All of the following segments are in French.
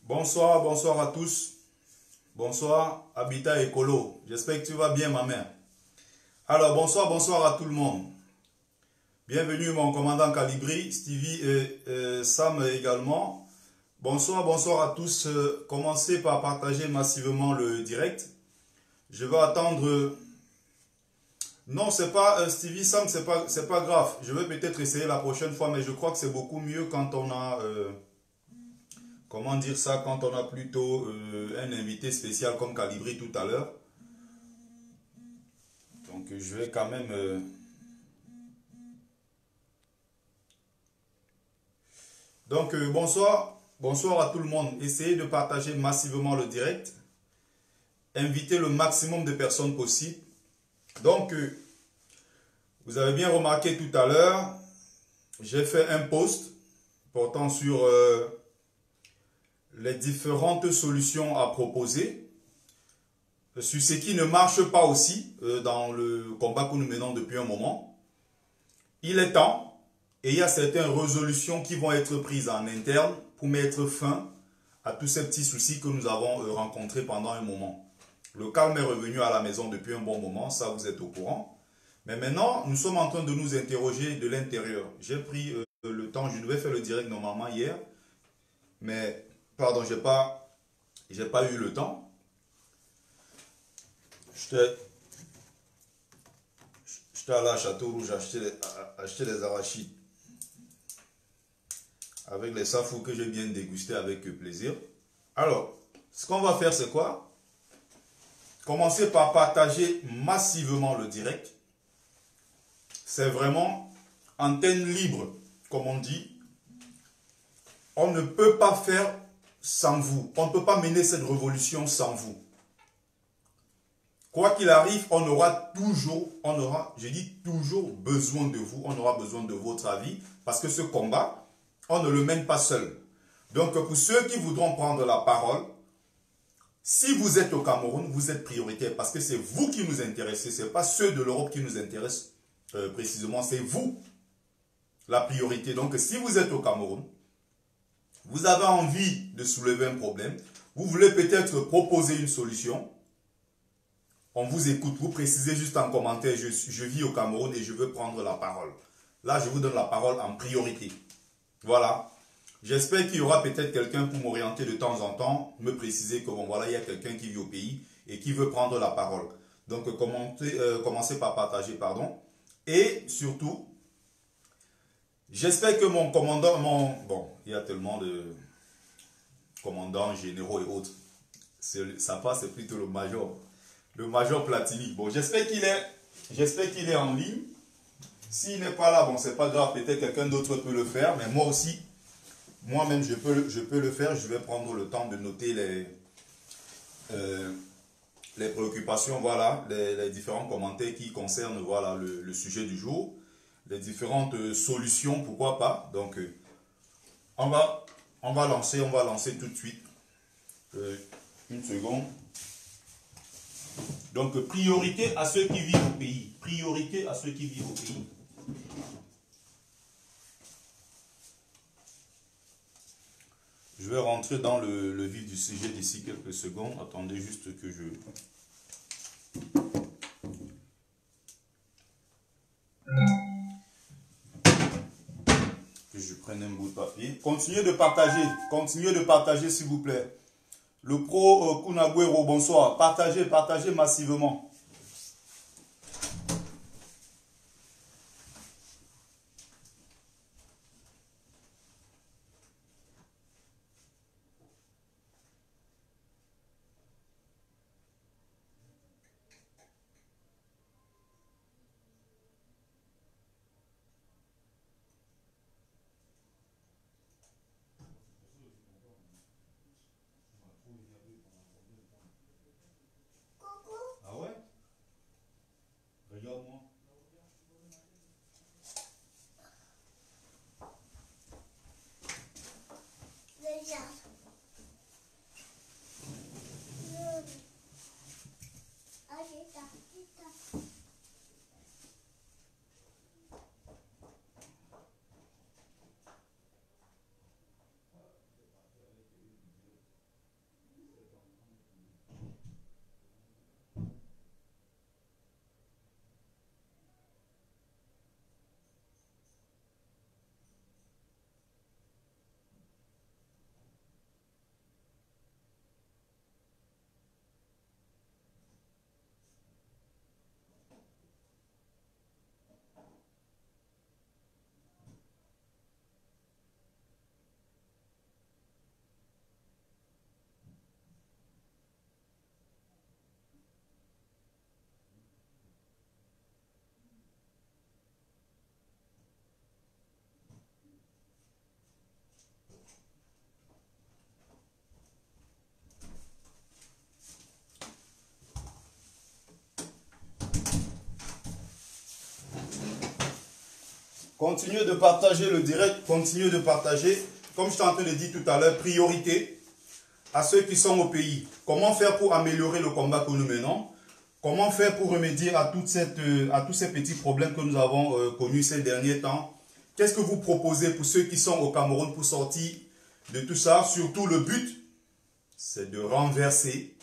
Bonsoir, bonsoir à tous. Bonsoir, Habitat Écolo. J'espère que tu vas bien, ma mère. Alors, bonsoir, bonsoir à tout le monde. Bienvenue, mon commandant Calibri, Stevie et Sam également. Bonsoir, bonsoir à tous. Commencez par partager massivement le direct. Je vais attendre... Non, c'est pas Stevie, Sam, c'est pas grave. Je vais peut-être essayer la prochaine fois, mais je crois que c'est beaucoup mieux quand on a... comment dire ça, quand on a plutôt un invité spécial comme Calibri tout à l'heure. Donc je vais quand même... Donc bonsoir, bonsoir à tout le monde. Essayez de partager massivement le direct. Invitez le maximum de personnes possible. Donc vous avez bien remarqué tout à l'heure, j'ai fait un post portant sur les différentes solutions à proposer, sur ce qui ne marche pas aussi dans le combat que nous menons depuis un moment. Il est temps, et il y a certaines résolutions qui vont être prises en interne pour mettre fin à tous ces petits soucis que nous avons rencontrés pendant un moment. Le calme est revenu à la maison depuis un bon moment, ça vous êtes au courant. Mais maintenant, nous sommes en train de nous interroger de l'intérieur. J'ai pris le temps, je devais faire le direct normalement hier, mais, pardon, j'ai pas eu le temps. J'étais allé à Château Rouge acheter des arachides avec les safou que j'ai bien dégusté avec plaisir. Alors, ce qu'on va faire, c'est quoi? Commencer par partager massivement le direct. C'est vraiment antenne libre, comme on dit. On ne peut pas faire sans vous. On ne peut pas mener cette révolution sans vous. Quoi qu'il arrive, on aura toujours, je dis toujours besoin de vous. On aura besoin de votre avis. Parce que ce combat, on ne le mène pas seul. Donc pour ceux qui voudront prendre la parole, si vous êtes au Cameroun, vous êtes prioritaire. Parce que c'est vous qui nous intéressez. Ce n'est pas ceux de l'Europe qui nous intéressent. Précisément, c'est vous la priorité. Donc, si vous êtes au Cameroun, vous avez envie de soulever un problème, vous voulez peut-être proposer une solution, on vous écoute, vous précisez juste en commentaire, je vis au Cameroun et je veux prendre la parole. Là, je vous donne la parole en priorité. Voilà. J'espère qu'il y aura peut-être quelqu'un pour m'orienter de temps en temps, me préciser que bon, voilà, il y a quelqu'un qui vit au pays et qui veut prendre la parole. Donc, commencez par partager, pardon. Et surtout, j'espère que mon commandant, bon, il y a tellement de commandants généraux et autres. Ça passe, c'est plutôt le major Platini. Bon, j'espère qu'il est en ligne. S'il n'est pas là, bon, c'est pas grave, peut-être quelqu'un d'autre peut le faire, mais moi aussi, moi-même, je peux le faire. Je vais prendre le temps de noter les préoccupations, voilà, les différents commentaires qui concernent, voilà, le sujet du jour, les différentes solutions, pourquoi pas. Donc, on va lancer tout de suite. Une seconde. Donc, priorité à ceux qui vivent au pays. Priorité à ceux qui vivent au pays. Je vais rentrer dans le vif du sujet d'ici quelques secondes. Attendez juste que je prenne un bout de papier. Continuez de partager s'il vous plaît. Le pro Kunagüero, bonsoir. Partagez massivement. Ah ouais? Continuez de partager le direct, continuez de partager. Comme je t'ai en train de dire tout à l'heure, priorité à ceux qui sont au pays. Comment faire pour améliorer le combat que nous menons? Comment faire pour remédier à tous ces petits problèmes que nous avons connus ces derniers temps? Qu'est-ce que vous proposez pour ceux qui sont au Cameroun pour sortir de tout ça? Surtout le but, c'est de renverser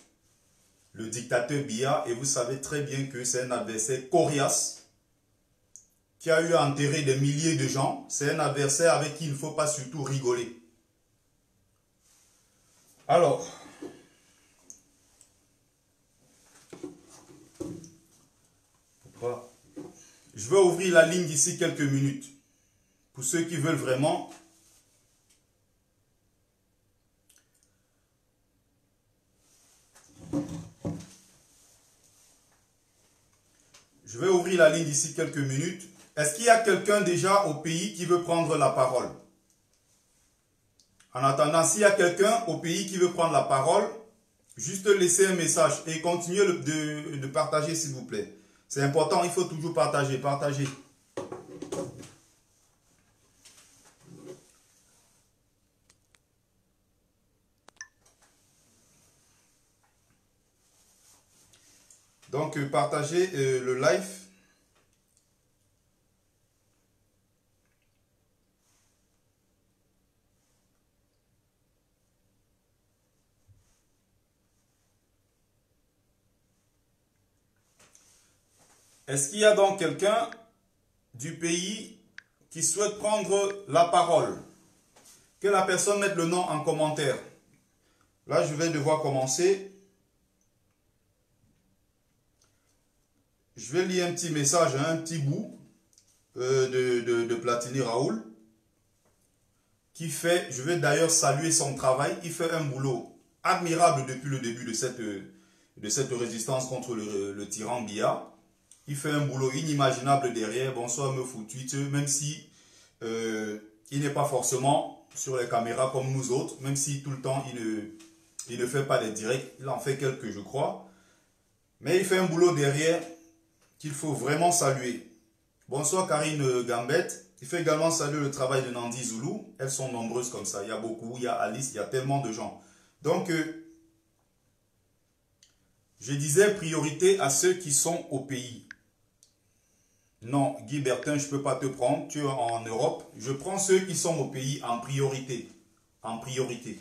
le dictateur Biya. Et vous savez très bien que c'est un adversaire coriace qui a eu à enterrer des milliers de gens. C'est un adversaire avec qui il ne faut pas surtout rigoler. Alors, je vais ouvrir la ligne d'ici quelques minutes. Pour ceux qui veulent vraiment. Je vais ouvrir la ligne d'ici quelques minutes. Est-ce qu'il y a quelqu'un déjà au pays qui veut prendre la parole? En attendant, s'il y a quelqu'un au pays qui veut prendre la parole, juste laissez un message et continuez de partager s'il vous plaît. C'est important, il faut toujours partager, partager. Donc, partagez le live. Est-ce qu'il y a donc quelqu'un du pays qui souhaite prendre la parole? Que la personne mette le nom en commentaire. Là, je vais devoir commencer. Je vais lire un petit message, un petit bout de Platini Raoul qui fait, je vais d'ailleurs saluer son travail, il fait un boulot admirable depuis le début de cette résistance contre le tyran Biya. Il fait un boulot inimaginable derrière. Bonsoir Meufou Tweet, même si il n'est pas forcément sur les caméras comme nous autres, même si tout le temps il ne fait pas des directs, il en fait quelques je crois. Mais il fait un boulot derrière qu'il faut vraiment saluer. Bonsoir Karine Gambette. Il fait également saluer le travail de Nandi Zoulou. Elles sont nombreuses comme ça. Il y a beaucoup, il y a Alice, il y a tellement de gens. Donc, je disais priorité à ceux qui sont au pays. Non, Guy Bertin, je ne peux pas te prendre. Tu es en Europe. Je prends ceux qui sont au pays en priorité. En priorité.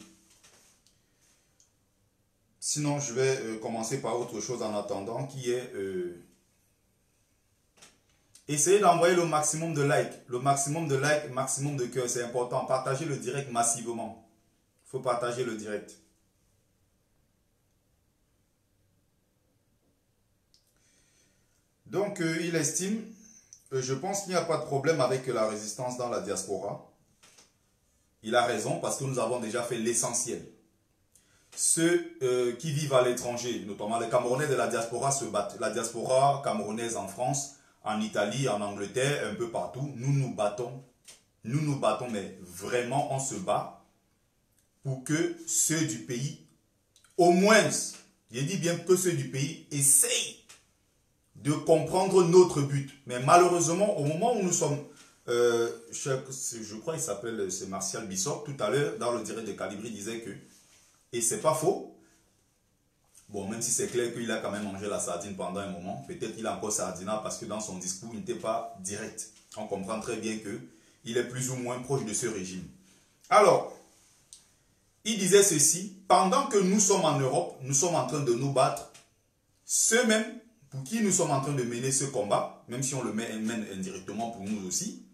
Sinon, je vais commencer par autre chose en attendant, qui est... essayez d'envoyer le maximum de likes. Le maximum de likes, maximum de cœurs, c'est important. Partagez le direct massivement. Il faut partager le direct. Donc, il estime, je pense qu'il n'y a pas de problème avec la résistance dans la diaspora. Il a raison parce que nous avons déjà fait l'essentiel. Ceux qui vivent à l'étranger, notamment les Camerounais de la diaspora se battent. La diaspora camerounaise en France, en Italie, en Angleterre, un peu partout, nous nous battons, mais vraiment on se bat pour que ceux du pays, au moins, je dis bien que ceux du pays essayent de comprendre notre but. Mais malheureusement, au moment où nous sommes, je crois qu'il s'appelle, c'est Martial Bissot, tout à l'heure, dans le direct de Calibri, disait que, et c'est pas faux, bon, même si c'est clair qu'il a quand même mangé la sardine pendant un moment, peut-être qu'il a encore sardinat parce que dans son discours, il n'était pas direct. On comprend très bien qu'il est plus ou moins proche de ce régime. Alors, il disait ceci, pendant que nous sommes en Europe, nous sommes en train de nous battre, ceux-mêmes pour qui nous sommes en train de mener ce combat, même si on le mène indirectement pour nous aussi,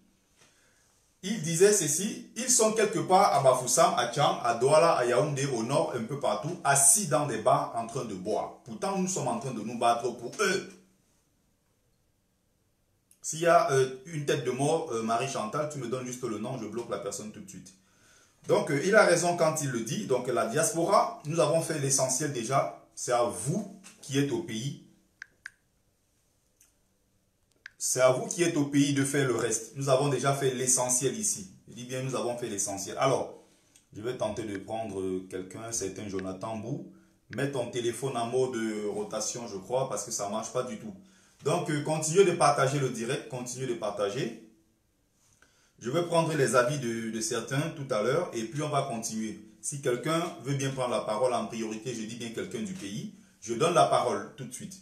il disait ceci, ils sont quelque part à Bafoussam, à Tcham, à Douala, à Yaoundé, au nord, un peu partout, assis dans des bars en train de boire. Pourtant, nous sommes en train de nous battre pour eux. S'il y a une tête de mort, Marie-Chantal, tu me donnes juste le nom, je bloque la personne tout de suite. Donc, il a raison quand il le dit. Donc, la diaspora, nous avons fait l'essentiel déjà. C'est à vous qui êtes au pays. C'est à vous qui êtes au pays de faire le reste. Nous avons déjà fait l'essentiel ici. Je dis bien, nous avons fait l'essentiel. Alors, je vais tenter de prendre quelqu'un, c'est un Jonathan Bou. Mets ton téléphone en mode rotation, je crois, parce que ça ne marche pas du tout. Donc, continuez de partager le direct, continuez de partager. Je vais prendre les avis de certains tout à l'heure et puis on va continuer. Si quelqu'un veut bien prendre la parole en priorité, je dis bien quelqu'un du pays, je donne la parole tout de suite.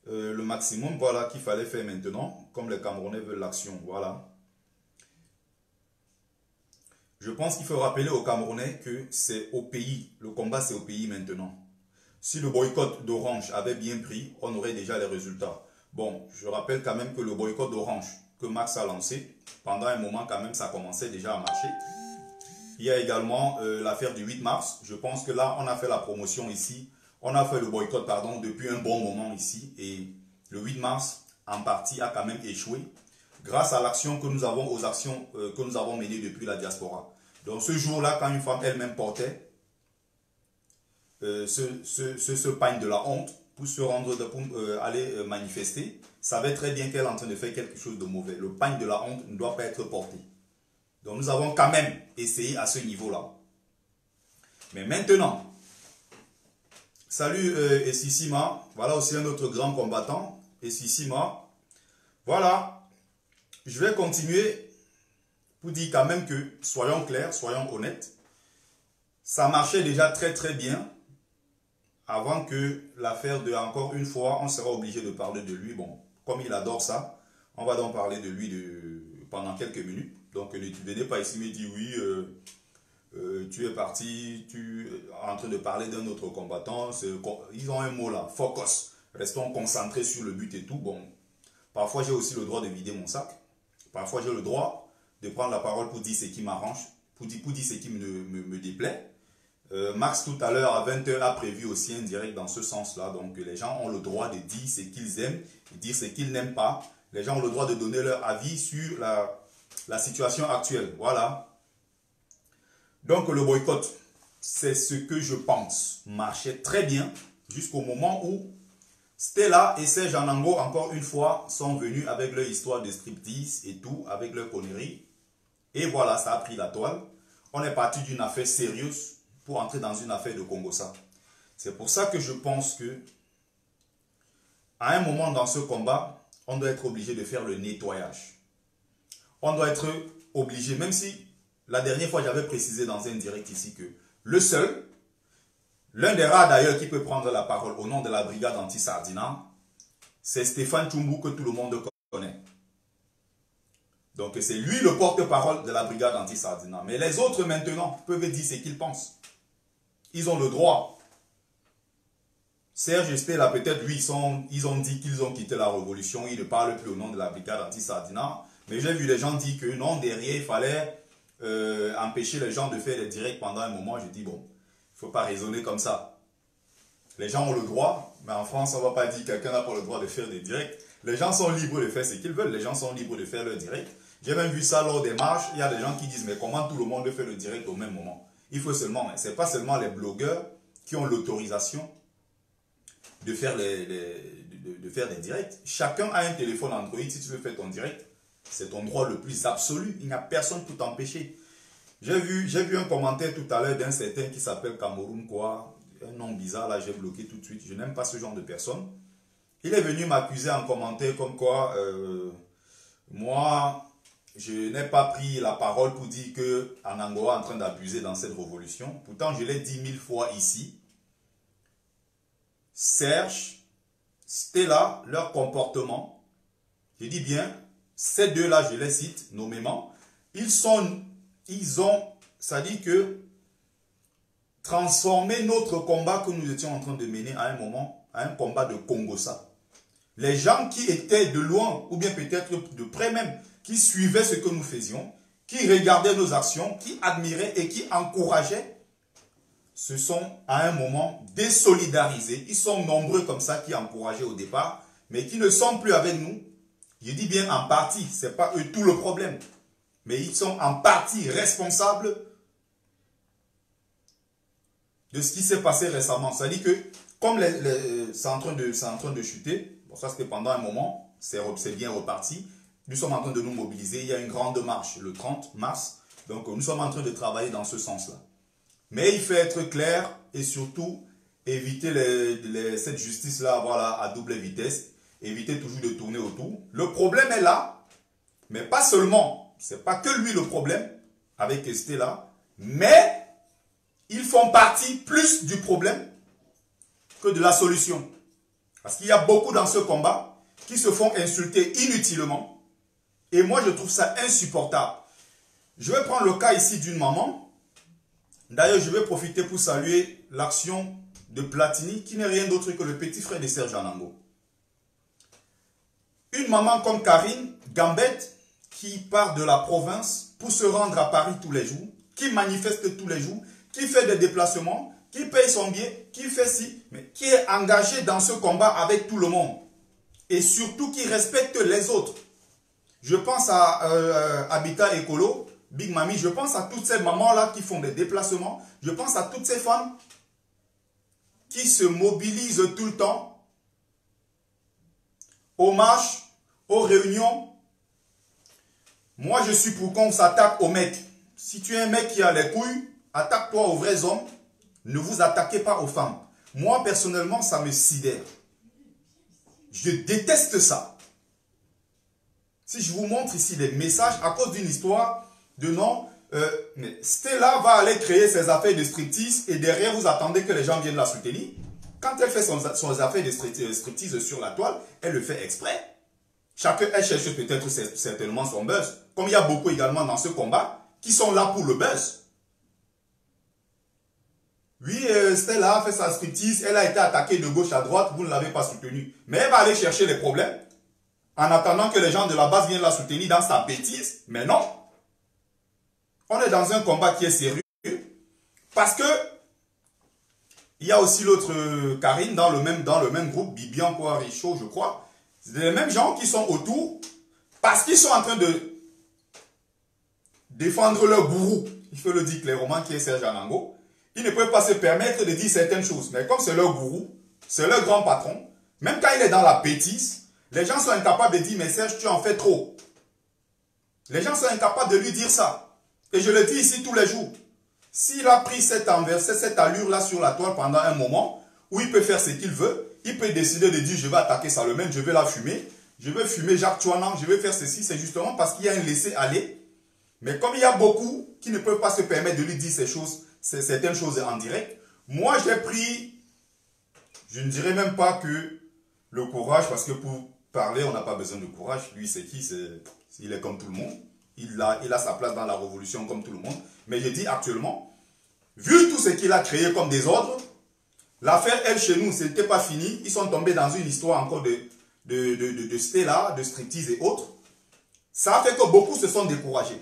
Le maximum, voilà, qu'il fallait faire maintenant, comme les Camerounais veulent l'action, voilà. Je pense qu'il faut rappeler aux Camerounais que c'est au pays, le combat c'est au pays maintenant. Si le boycott d'Orange avait bien pris, on aurait déjà les résultats. Bon, je rappelle quand même que le boycott d'Orange que Max a lancé, pendant un moment quand même ça commençait déjà à marcher. Il y a également l'affaire du 8 mars, je pense que là on a fait la promotion ici, on a fait le boycott pardon depuis un bon moment ici et le 8 mars en partie a quand même échoué grâce à l'action que nous avons, aux actions que nous avons menées depuis la diaspora. Donc ce jour-là, quand une femme elle-même portait ce pagne de la honte pour se rendre, pour aller manifester, savait très bien qu'elle est en train de faire quelque chose de mauvais. Le pagne de la honte ne doit pas être porté. Donc nous avons quand même essayé à ce niveau-là. Mais maintenant, salut Essissima, voilà aussi un autre grand combattant, Essissima. Voilà, je vais continuer pour dire quand même que, soyons clairs, soyons honnêtes, ça marchait déjà très très bien avant que l'affaire de, encore une fois, on sera obligé de parler de lui. Bon, comme il adore ça, on va donc parler de lui pendant quelques minutes. Donc ne venez pas ici me dire oui, tu es parti, tu es en train de parler d'un autre combattant. Ils ont un mot là, focus. Restons concentrés sur le but et tout. Bon, parfois j'ai aussi le droit de vider mon sac. Parfois j'ai le droit de prendre la parole pour dire ce qui m'arrange, pour dire ce qui me déplaît. Max tout à l'heure à 20 h a prévu aussi un direct dans ce sens-là. Donc les gens ont le droit de dire ce qu'ils aiment, de dire ce qu'ils n'aiment pas. Les gens ont le droit de donner leur avis sur la situation actuelle. Voilà. Donc le boycott, c'est ce que je pense marchait très bien jusqu'au moment où Stella et Serge Anango, encore une fois, sont venus avec leur histoire de striptease et tout, avec leur connerie. Et voilà, ça a pris la toile. On est parti d'une affaire sérieuse pour entrer dans une affaire de Congossa. C'est pour ça que je pense que à un moment dans ce combat, on doit être obligé de faire le nettoyage. On doit être obligé, même si la dernière fois j'avais précisé dans un direct ici que le seul, l'un des rares d'ailleurs qui peut prendre la parole au nom de la brigade anti-Sardina, c'est Stéphane Tchoumbou que tout le monde connaît. Donc c'est lui le porte-parole de la brigade anti-Sardina. Mais les autres maintenant peuvent dire ce qu'ils pensent. Ils ont le droit. Serge et Stella, peut-être, lui, ils ont dit qu'ils ont quitté la révolution. Ils ne parlent plus au nom de la brigade anti-Sardina. Mais j'ai vu les gens dire que non, derrière, il fallait empêcher les gens de faire des directs pendant un moment. Je dis, bon, il ne faut pas raisonner comme ça. Les gens ont le droit, mais en France, on ne va pas dire que quelqu'un n'a pas le droit de faire des directs. Les gens sont libres de faire ce qu'ils veulent. Les gens sont libres de faire leur direct. J'ai même vu ça lors des marches. Il y a des gens qui disent, mais comment tout le monde fait le direct au même moment? Il faut seulement, ce n'est pas seulement les blogueurs qui ont l'autorisation de faire des directs. Chacun a un téléphone Android. Si tu veux faire ton direct, c'est ton droit le plus absolu. Il n'y a personne pour t'empêcher. J'ai vu un commentaire tout à l'heure d'un certain qui s'appelle Cameroun, quoi. Un nom bizarre, là, j'ai bloqué tout de suite. Je n'aime pas ce genre de personne. Il est venu m'accuser en commentaire comme quoi, moi, je n'ai pas pris la parole pour dire que Anangoa est en train d'abuser dans cette révolution. Pourtant, je l'ai dit 1000 fois ici. Serge, Stella, leur comportement, je dis bien, ces deux-là, je les cite nommément, ils ont, ça dit que, transformé notre combat que nous étions en train de mener à un moment, à un combat de Congossa. Les gens qui étaient de loin, ou bien peut-être de près même, qui suivaient ce que nous faisions, qui regardaient nos actions, qui admiraient et qui encourageaient, se sont à un moment désolidarisés. Ils sont nombreux comme ça qui encourageaient au départ, mais qui ne sont plus avec nous. Je dis bien en partie, ce n'est pas eux tout le problème, mais ils sont en partie responsables de ce qui s'est passé récemment. C'est-à-dire que, comme c'est en train de chuter, bon, ça c'était pendant un moment, c'est bien reparti. Nous sommes en train de nous mobiliser. Il y a une grande marche le 30 mars. Donc nous sommes en train de travailler dans ce sens-là. Mais il faut être clair et surtout éviter cette justice-là, voilà, à double vitesse. éviter toujours de tourner autour. Le problème est là, mais pas seulement. Ce n'est pas que lui le problème avec Stella, mais ils font partie plus du problème que de la solution. Parce qu'il y a beaucoup dans ce combat qui se font insulter inutilement. Et moi, je trouve ça insupportable. Je vais prendre le cas ici d'une maman. D'ailleurs, je vais profiter pour saluer l'action de Platini, qui n'est rien d'autre que le petit frère de Serge Anango. Une maman comme Karine Gambette, qui part de la province pour se rendre à Paris tous les jours, qui manifeste tous les jours, qui fait des déplacements, qui paye son billet, qui fait ci, mais qui est engagé dans ce combat avec tout le monde. Et surtout qui respecte les autres. Je pense à Habitat Écolo, Big Mami, je pense à toutes ces mamans-là qui font des déplacements, je pense à toutes ces femmes qui se mobilisent tout le temps aux marches, aux réunions. Moi, je suis pour qu'on s'attaque aux mecs. Si tu es un mec qui a les couilles, attaque-toi aux vrais hommes. Ne vous attaquez pas aux femmes. Moi, personnellement, ça me sidère. Je déteste ça. Si je vous montre ici des messages à cause d'une histoire de non, mais Stella va aller créer ses affaires de striptease et derrière, vous attendez que les gens viennent la soutenir. Quand elle fait son affaire de striptease sur la toile, elle le fait exprès. Chacun, elle cherche peut-être certainement son buzz. Comme il y a beaucoup également dans ce combat qui sont là pour le buzz. Oui, Stella a fait sa striptease, elle a été attaquée de gauche à droite, vous ne l'avez pas soutenue. Mais elle va aller chercher les problèmes en attendant que les gens de la base viennent la soutenir dans sa bêtise. Mais non. On est dans un combat qui est sérieux. Parce que il y a aussi l'autre Karine dans le même groupe, Bibian Richaud, je crois. C'est les mêmes gens qui sont autour parce qu'ils sont en train de défendre leur gourou. Il faut le dire clairement qui est Serge Anango. Ils ne peuvent pas se permettre de dire certaines choses. Mais comme c'est leur gourou, c'est leur grand patron, même quand il est dans la bêtise, les gens sont incapables de dire, mais Serge, tu en fais trop. Les gens sont incapables de lui dire ça. Et je le dis ici tous les jours. S'il a pris cette allure-là sur la toile pendant un moment, où il peut faire ce qu'il veut, il peut décider de dire, je vais attaquer Salomène, je vais la fumer, je vais fumer Jacques Chouanan, je vais faire ceci, c'est justement parce qu'il y a un laisser-aller. Mais comme il y a beaucoup qui ne peuvent pas se permettre de lui dire ces choses, certaines choses en direct, moi j'ai pris, je ne dirais même pas que le courage, parce que pour parler, on n'a pas besoin de courage. Lui, c'est qui? Il est comme tout le monde. Il a sa place dans la révolution comme tout le monde. Mais je dis actuellement, vu tout ce qu'il a créé comme désordre, l'affaire, elle, chez nous, ce n'était pas fini. Ils sont tombés dans une histoire encore de Stella, de striptease et autres. Ça a fait que beaucoup se sont découragés.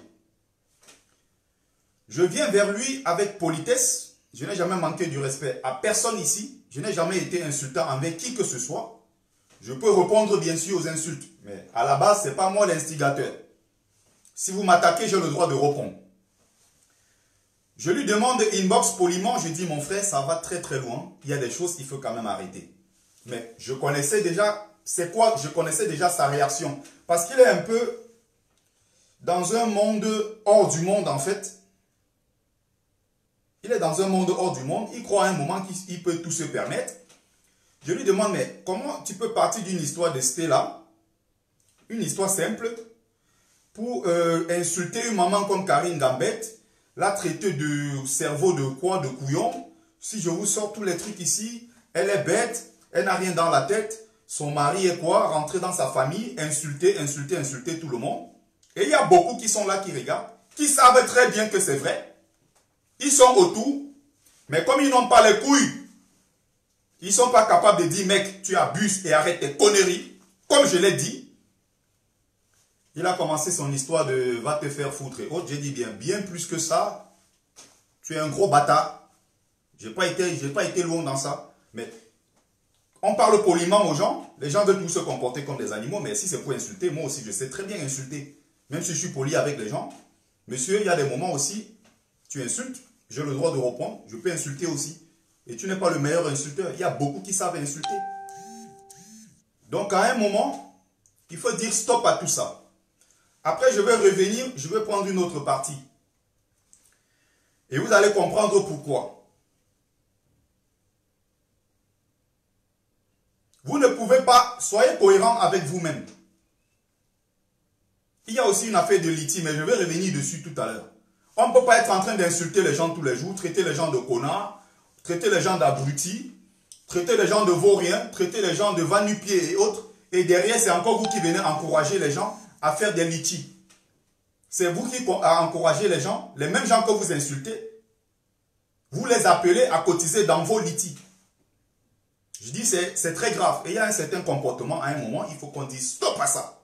Je viens vers lui avec politesse. Je n'ai jamais manqué du respect à personne ici. Je n'ai jamais été insultant envers qui que ce soit. Je peux répondre bien sûr aux insultes. Mais à la base, ce n'est pas moi l'instigateur. Si vous m'attaquez, j'ai le droit de répondre. Je lui demande inbox poliment. Je dis, mon frère, ça va très très loin. Il y a des choses qu'il faut quand même arrêter. Mais je connaissais déjà, c'est quoi? Je connaissais déjà sa réaction. Parce qu'il est un peu dans un monde hors du monde en fait. Il est dans un monde hors du monde. Il croit à un moment qu'il peut tout se permettre. Je lui demande, mais comment tu peux partir d'une histoire de Stella, une histoire simple, pour insulter une maman comme Karine Gambette, la traiter de cerveau de quoi, de couillon. Si je vous sors tous les trucs ici, elle est bête, elle n'a rien dans la tête. Son mari est quoi? Rentrer dans sa famille, insulter tout le monde. Et il y a beaucoup qui sont là, qui regardent, qui savent très bien que c'est vrai. Ils sont autour, mais comme ils n'ont pas les couilles, ils ne sont pas capables de dire, mec, tu abuses et arrête tes conneries. Comme je l'ai dit, il a commencé son histoire de va te faire foutre et autres. J'ai dit bien plus que ça. Tu es un gros bâtard. Je n'ai pas été loin dans ça. Mais on parle poliment aux gens. Les gens veulent tous se comporter comme des animaux. Mais si c'est pour insulter, moi aussi, je sais très bien insulter. Même si je suis poli avec les gens. Monsieur, il y a des moments aussi, tu insultes. J'ai le droit de répondre. Je peux insulter aussi. Et tu n'es pas le meilleur insulteur. Il y a beaucoup qui savent insulter. Donc, à un moment, il faut dire stop à tout ça. Après, je vais revenir, je vais prendre une autre partie. Et vous allez comprendre pourquoi. Vous ne pouvez pas, soyez cohérent avec vous-même. Il y a aussi une affaire de litige, mais je vais revenir dessus tout à l'heure. On ne peut pas être en train d'insulter les gens tous les jours, traiter les gens de connards, traiter les gens d'abrutis, traiter les gens de vauriens, traiter les gens de va-nu-pieds et autres. Et derrière, c'est encore vous qui venez encourager les gens à faire des litiges. C'est vous qui encouragez les gens, les mêmes gens que vous insultez, vous les appelez à cotiser dans vos litiges. Je dis c'est très grave. Et il y a un certain comportement, à un moment, il faut qu'on dise stop à ça.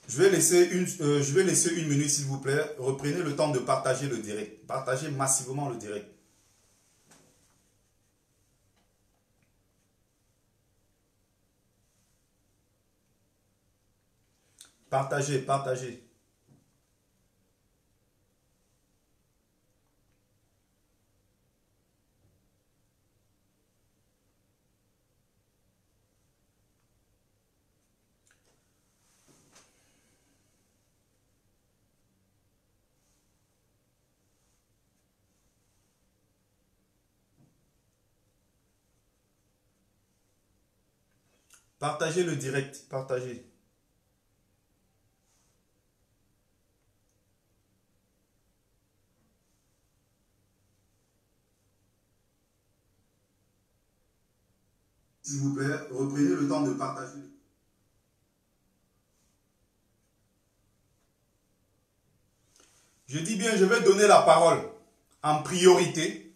Je vais laisser une minute s'il vous plaît. Reprenez le temps de partager le direct. Partagez massivement le direct. Partagez, partagez. Partagez le direct, partagez. S'il vous plaît, reprenez le temps de partager. Je dis bien, je vais donner la parole en priorité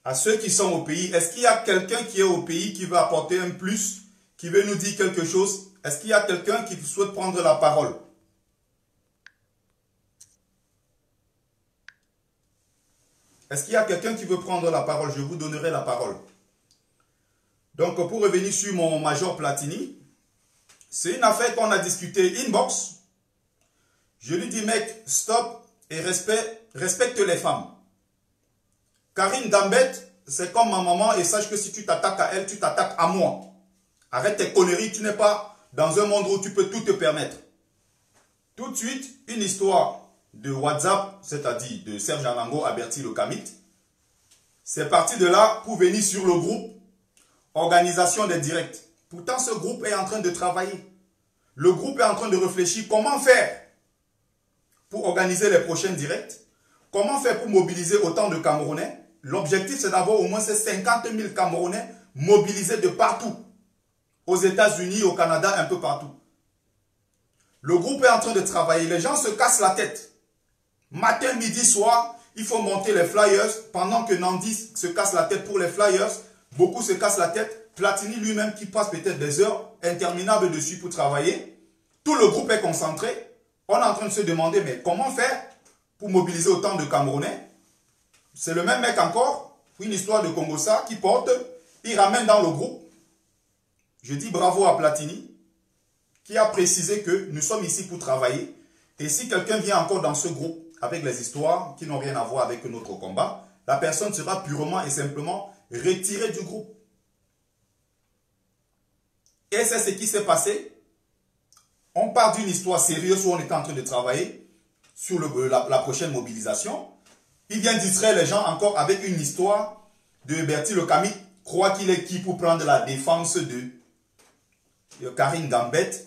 à ceux qui sont au pays. Est-ce qu'il y a quelqu'un qui est au pays qui veut apporter un plus, qui veut nous dire quelque chose? Est-ce qu'il y a quelqu'un qui souhaite prendre la parole? Est-ce qu'il y a quelqu'un qui veut prendre la parole? Je vous donnerai la parole. Donc, pour revenir sur mon Major Platini, c'est une affaire qu'on a discutée inbox. Je lui dis, mec, stop et respecte les femmes. Karine Gambette, c'est comme ma maman et sache que si tu t'attaques à elle, tu t'attaques à moi. Arrête tes conneries, tu n'es pas dans un monde où tu peux tout te permettre. Tout de suite, une histoire de WhatsApp, c'est-à-dire de Serge Anango à Bertie Le Camit. C'est parti de là pour venir sur le groupe Organisation des directs. Pourtant, ce groupe est en train de travailler. Le groupe est en train de réfléchir comment faire pour organiser les prochains directs. Comment faire pour mobiliser autant de Camerounais? L'objectif, c'est d'avoir au moins ces 50 000 Camerounais mobilisés de partout. Aux États-Unis, au Canada, un peu partout. Le groupe est en train de travailler. Les gens se cassent la tête. Matin, midi, soir, il faut monter les flyers. Pendant que Nandi se casse la tête pour les flyers, beaucoup se cassent la tête. Platini lui-même qui passe peut-être des heures interminables dessus pour travailler. Tout le groupe est concentré. On est en train de se demander, mais comment faire pour mobiliser autant de Camerounais? C'est le même mec encore, une histoire de Congossa qui porte, il ramène dans le groupe. Je dis bravo à Platini, qui a précisé que nous sommes ici pour travailler. Et si quelqu'un vient encore dans ce groupe avec les histoires qui n'ont rien à voir avec notre combat, la personne sera purement et simplement retirée du groupe. Et c'est ce qui s'est passé. On part d'une histoire sérieuse où on était en train de travailler sur la prochaine mobilisation. Il vient distraire les gens encore avec une histoire de Bertie Le Camit, croit qu'il est qui pour prendre la défense de Karine Gambette.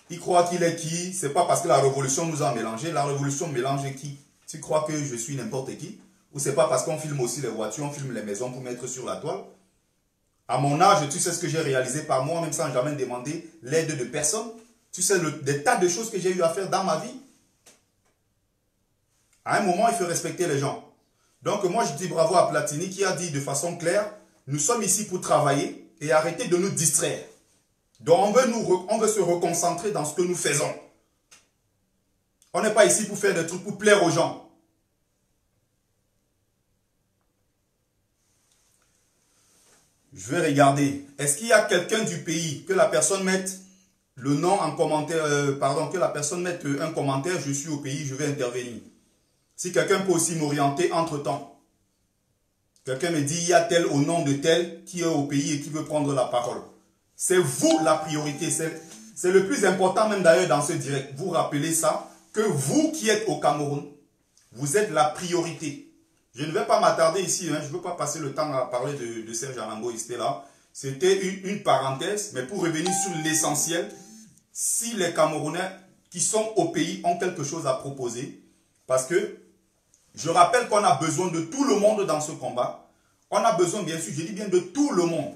Il croit qu'il est qui, c'est pas parce que la révolution nous a mélangé. La révolution mélange qui? Tu crois que je suis n'importe qui? Ou c'est pas parce qu'on filme aussi les voitures, on filme les maisons pour mettre sur la toile? À mon âge, tu sais ce que j'ai réalisé par moi, même sans jamais demander l'aide de personne. Tu sais des tas de choses que j'ai eu à faire dans ma vie. À un moment, il faut respecter les gens. Donc moi, je dis bravo à Platini qui a dit de façon claire, nous sommes ici pour travailler et arrêter de nous distraire. Donc on veut se reconcentrer dans ce que nous faisons. On n'est pas ici pour faire des trucs pour plaire aux gens. Je vais regarder. Est-ce qu'il y a quelqu'un du pays que la personne mette le nom en commentaire, que la personne mette un commentaire, je suis au pays, je vais intervenir. Si quelqu'un peut aussi m'orienter entre-temps. Quelqu'un me dit, il y a tel au nom de tel qui est au pays et qui veut prendre la parole. C'est vous la priorité. C'est le plus important même d'ailleurs dans ce direct. Vous rappelez ça, que vous qui êtes au Cameroun, vous êtes la priorité. Je ne vais pas m'attarder ici, hein, je ne veux pas passer le temps à parler de Serge Anango et Stella. C'était une parenthèse, mais pour revenir sur l'essentiel, si les Camerounais qui sont au pays ont quelque chose à proposer, parce que je rappelle qu'on a besoin de tout le monde dans ce combat. On a besoin, bien sûr, je dis bien de tout le monde.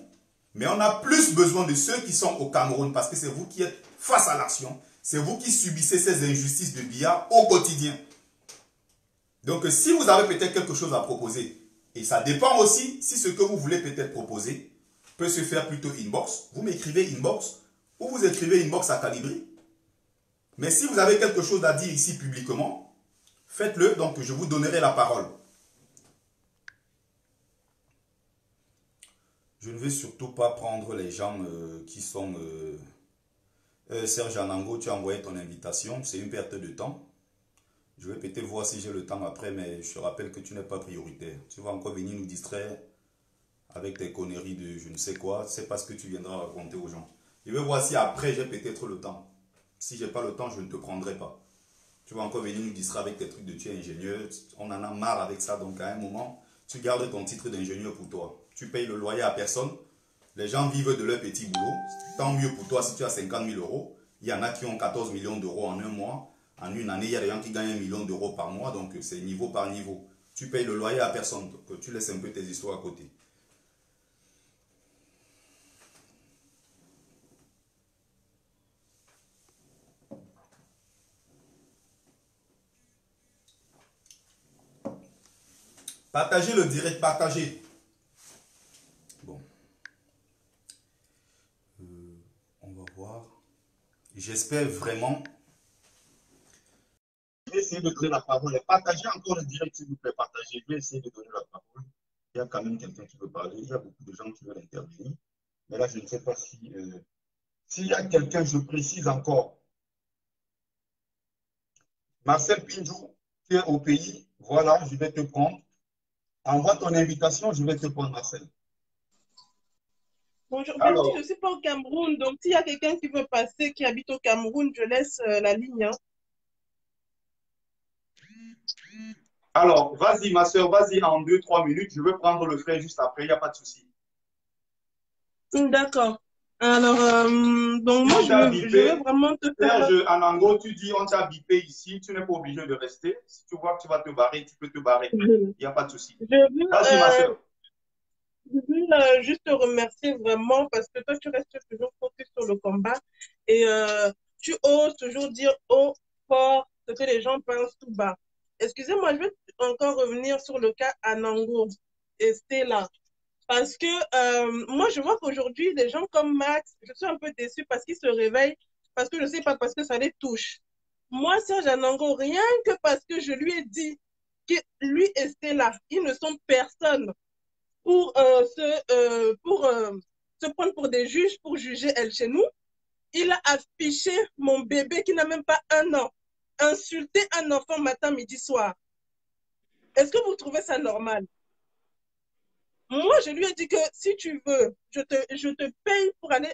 Mais on a plus besoin de ceux qui sont au Cameroun, parce que c'est vous qui êtes face à l'action. C'est vous qui subissez ces injustices de Biya au quotidien. Donc, si vous avez peut-être quelque chose à proposer, et ça dépend aussi si ce que vous voulez peut-être proposer peut se faire plutôt inbox, vous m'écrivez inbox, ou vous écrivez inbox à Calibri. Mais si vous avez quelque chose à dire ici publiquement, faites-le, donc je vous donnerai la parole. Je ne vais surtout pas prendre les gens qui sont... Serge Anango, tu as envoyé ton invitation, c'est une perte de temps. Je vais peut-être voir si j'ai le temps après, mais je te rappelle que tu n'es pas prioritaire. Tu vas encore venir nous distraire avec tes conneries de je ne sais quoi. C'est pas ce que tu viendras raconter aux gens. Je vais voir si après j'ai peut-être le temps. Si j'ai pas le temps, je ne te prendrai pas. Tu vas encore venir nous distraire avec tes trucs de tu es ingénieur. On en a marre avec ça. Donc à un moment, tu gardes ton titre d'ingénieur pour toi. Tu payes le loyer à personne. Les gens vivent de leur petit boulot. Tant mieux pour toi si tu as 50 000 euros. Il y en a qui ont 14 millions d'euros en un mois. En une année, il y a des gens qui gagnent 1 million d'euros par mois. Donc c'est niveau par niveau. Tu payes le loyer à personne. Donc, tu laisses un peu tes histoires à côté. Partagez le direct, partagez. Bon. On va voir. J'espère vraiment. Je vais essayer de donner la parole. Partagez encore le direct, s'il vous plaît. Partagez. Je vais essayer de donner la parole. Il y a quand même quelqu'un qui veut parler. Il y a beaucoup de gens qui veulent intervenir. Mais là, je ne sais pas si... s'il y a quelqu'un, je précise encore. Marcel Pinjou, tu es au pays. Voilà, je vais te prendre. Envoie ton invitation, je vais te prendre, Marcel. Bonjour, Bertie, je Alors, ne suis pas au Cameroun, donc s'il y a quelqu'un qui veut passer, qui habite au Cameroun, je laisse la ligne. Hein. alors, vas-y, ma soeur, vas-y en 2-3 minutes. Je vais prendre le frère juste après, il n'y a pas de souci. D'accord. Alors, donc Si moi, on t'a je veux bipé, vraiment te faire... Serge Anango, tu dis on t'a bipé ici, tu n'es pas obligé de rester. Si tu vois que tu vas te barrer, tu peux te barrer. Il n'y a pas de souci. Je veux, Vas-y, ma soeur. je veux juste te remercier vraiment parce que toi, tu restes toujours focus sur le combat et tu oses toujours dire haut, fort, ce que les gens pensent tout bas. Excusez-moi, je vais encore revenir sur le cas Anango et Stella. Parce que moi, je vois qu'aujourd'hui, des gens comme Max, je suis un peu déçue parce qu'ils se réveillent, parce que je ne sais pas, parce que ça les touche. Moi, Serge Anango, rien que parce que je lui ai dit que lui et Stella, ils ne sont personne pour, se prendre pour des juges, pour juger elle chez nous, il a affiché mon bébé qui n'a même pas 1 an, insulter un enfant matin, midi, soir. Est-ce que vous trouvez ça normal? Moi, je lui ai dit que si tu veux, je te paye pour aller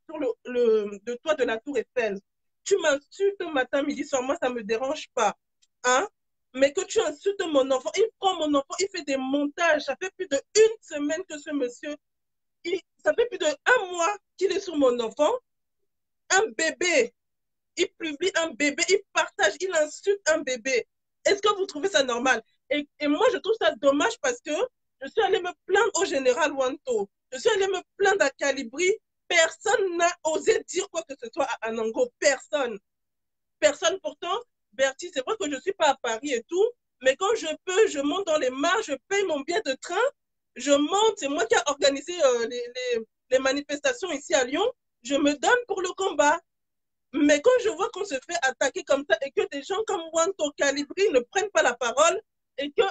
sur le toit de la tour Eiffel. Tu m'insultes matin, midi, soir, moi, ça ne me dérange pas. Hein? Mais que tu insultes mon enfant, il prend mon enfant, il fait des montages. Ça fait plus d'1 semaine que ce monsieur, ça fait plus d'1 mois qu'il est sur mon enfant. Un bébé, il publie un bébé, il partage, il insulte un bébé. Est-ce que vous trouvez ça normal? Et moi, je trouve ça dommage parce que je suis allée me plaindre au général Wanto. Je suis allée me plaindre à Calibri. Personne n'a osé dire quoi que ce soit à Anango. Personne. Personne pourtant. Bertie, c'est vrai que je ne suis pas à Paris et tout, mais quand je peux, je monte dans les mares, je paye mon billet de train, je monte, c'est moi qui ai organisé les manifestations ici à Lyon, je me donne pour le combat. Mais quand je vois qu'on se fait attaquer comme ça et que des gens comme Wanto Calibri ne prennent pas la parole et que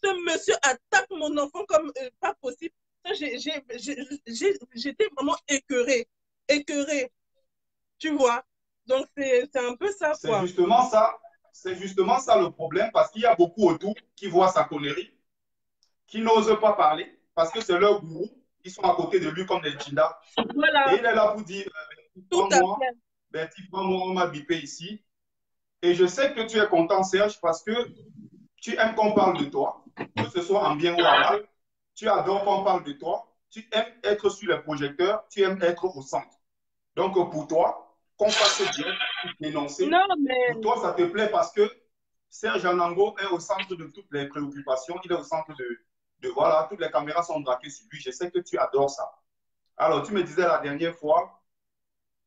ce monsieur attaque mon enfant comme pas possible, j'étais vraiment écœurée. Écœurée, tu vois. Donc, c'est un peu ça, C'est quoi. justement ça. C'est justement ça le problème parce qu'il y a beaucoup autour qui voient sa connerie, qui n'osent pas parler parce que c'est leur gourou. Ils sont à côté de lui comme des chindas. Et Voilà, il est là pour dire tout à fait. Bertie, prends-moi, on m'a bipé ici. Et je sais que tu es content, Serge, parce que tu aimes qu'on parle de toi. que ce soit en bien ou en mal, tu adores qu'on parle de toi, tu aimes être sur les projecteurs, tu aimes être au centre. Donc, pour toi, qu'on fasse ce direct pour dénoncer, Non, mais pour toi, ça te plaît parce que Serge Anango est au centre de toutes les préoccupations, il est au centre voilà, toutes les caméras sont braquées sur lui. Je sais que tu adores ça. Alors, tu me disais la dernière fois,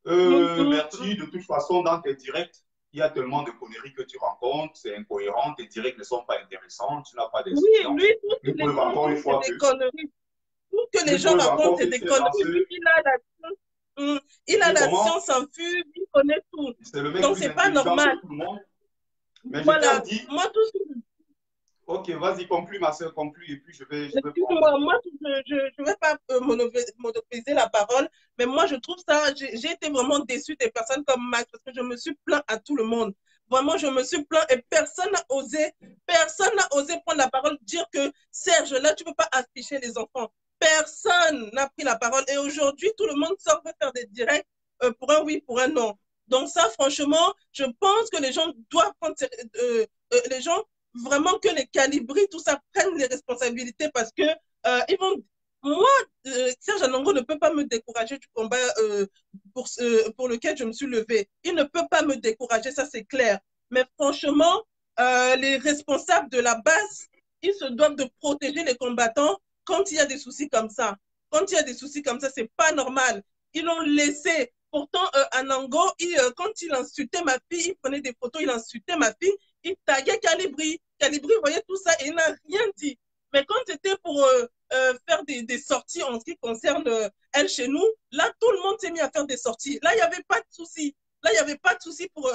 Bertie, de toute façon, dans tes directs, il y a tellement de conneries que tu rencontres, c'est incohérent, tes directs ne sont pas intéressants, tu n'as pas oui, d'incidence. lui, tout ce Une qu'il preuve encore une c'est fois des que, conneries. Tout ce que les une gens preuve racontent, encore c'est que des tu es dans conneries. Lui, ce, il a tu es la comment? science infuse, il connaît tout. C'est le mec Donc, plus c'est pas intelligent que normal. tout le monde. Mais je t'ai Voilà. dit, Moi, tout ce que ok, vas-y, conclue, ma soeur, conclue, et puis je vais prendre. excuse-moi, moi, je ne vais pas monopoliser la parole, mais moi, je trouve ça, j'ai été vraiment déçue des personnes comme Max, parce que je me suis plaint à tout le monde. Vraiment, je me suis plaint et personne n'a osé prendre la parole, dire que Serge, là, tu ne peux pas afficher les enfants. Personne n'a pris la parole. Et aujourd'hui, tout le monde sort de faire des directs pour un oui, pour un non. Donc ça, franchement, je pense que les gens doivent prendre, les gens vraiment que les calibris, tout ça, prennent les responsabilités parce que ils vont. Moi, Serge Anango ne peut pas me décourager du combat pour lequel je me suis levée. Il ne peut pas me décourager, ça c'est clair. Mais franchement, les responsables de la base, ils se doivent de protéger les combattants quand il y a des soucis comme ça. Quand il y a des soucis comme ça, c'est pas normal. Ils l'ont laissé. Pourtant, Anango, quand il insultait ma fille, il prenait des photos, il insultait ma fille, il taguait Calibri. Calibri voyait tout ça et il n'a rien dit. Mais quand c'était pour faire des sorties en ce qui concerne elle chez nous, là, tout le monde s'est mis à faire des sorties. Là, il n'y avait pas de souci. Là, il n'y avait pas de souci pour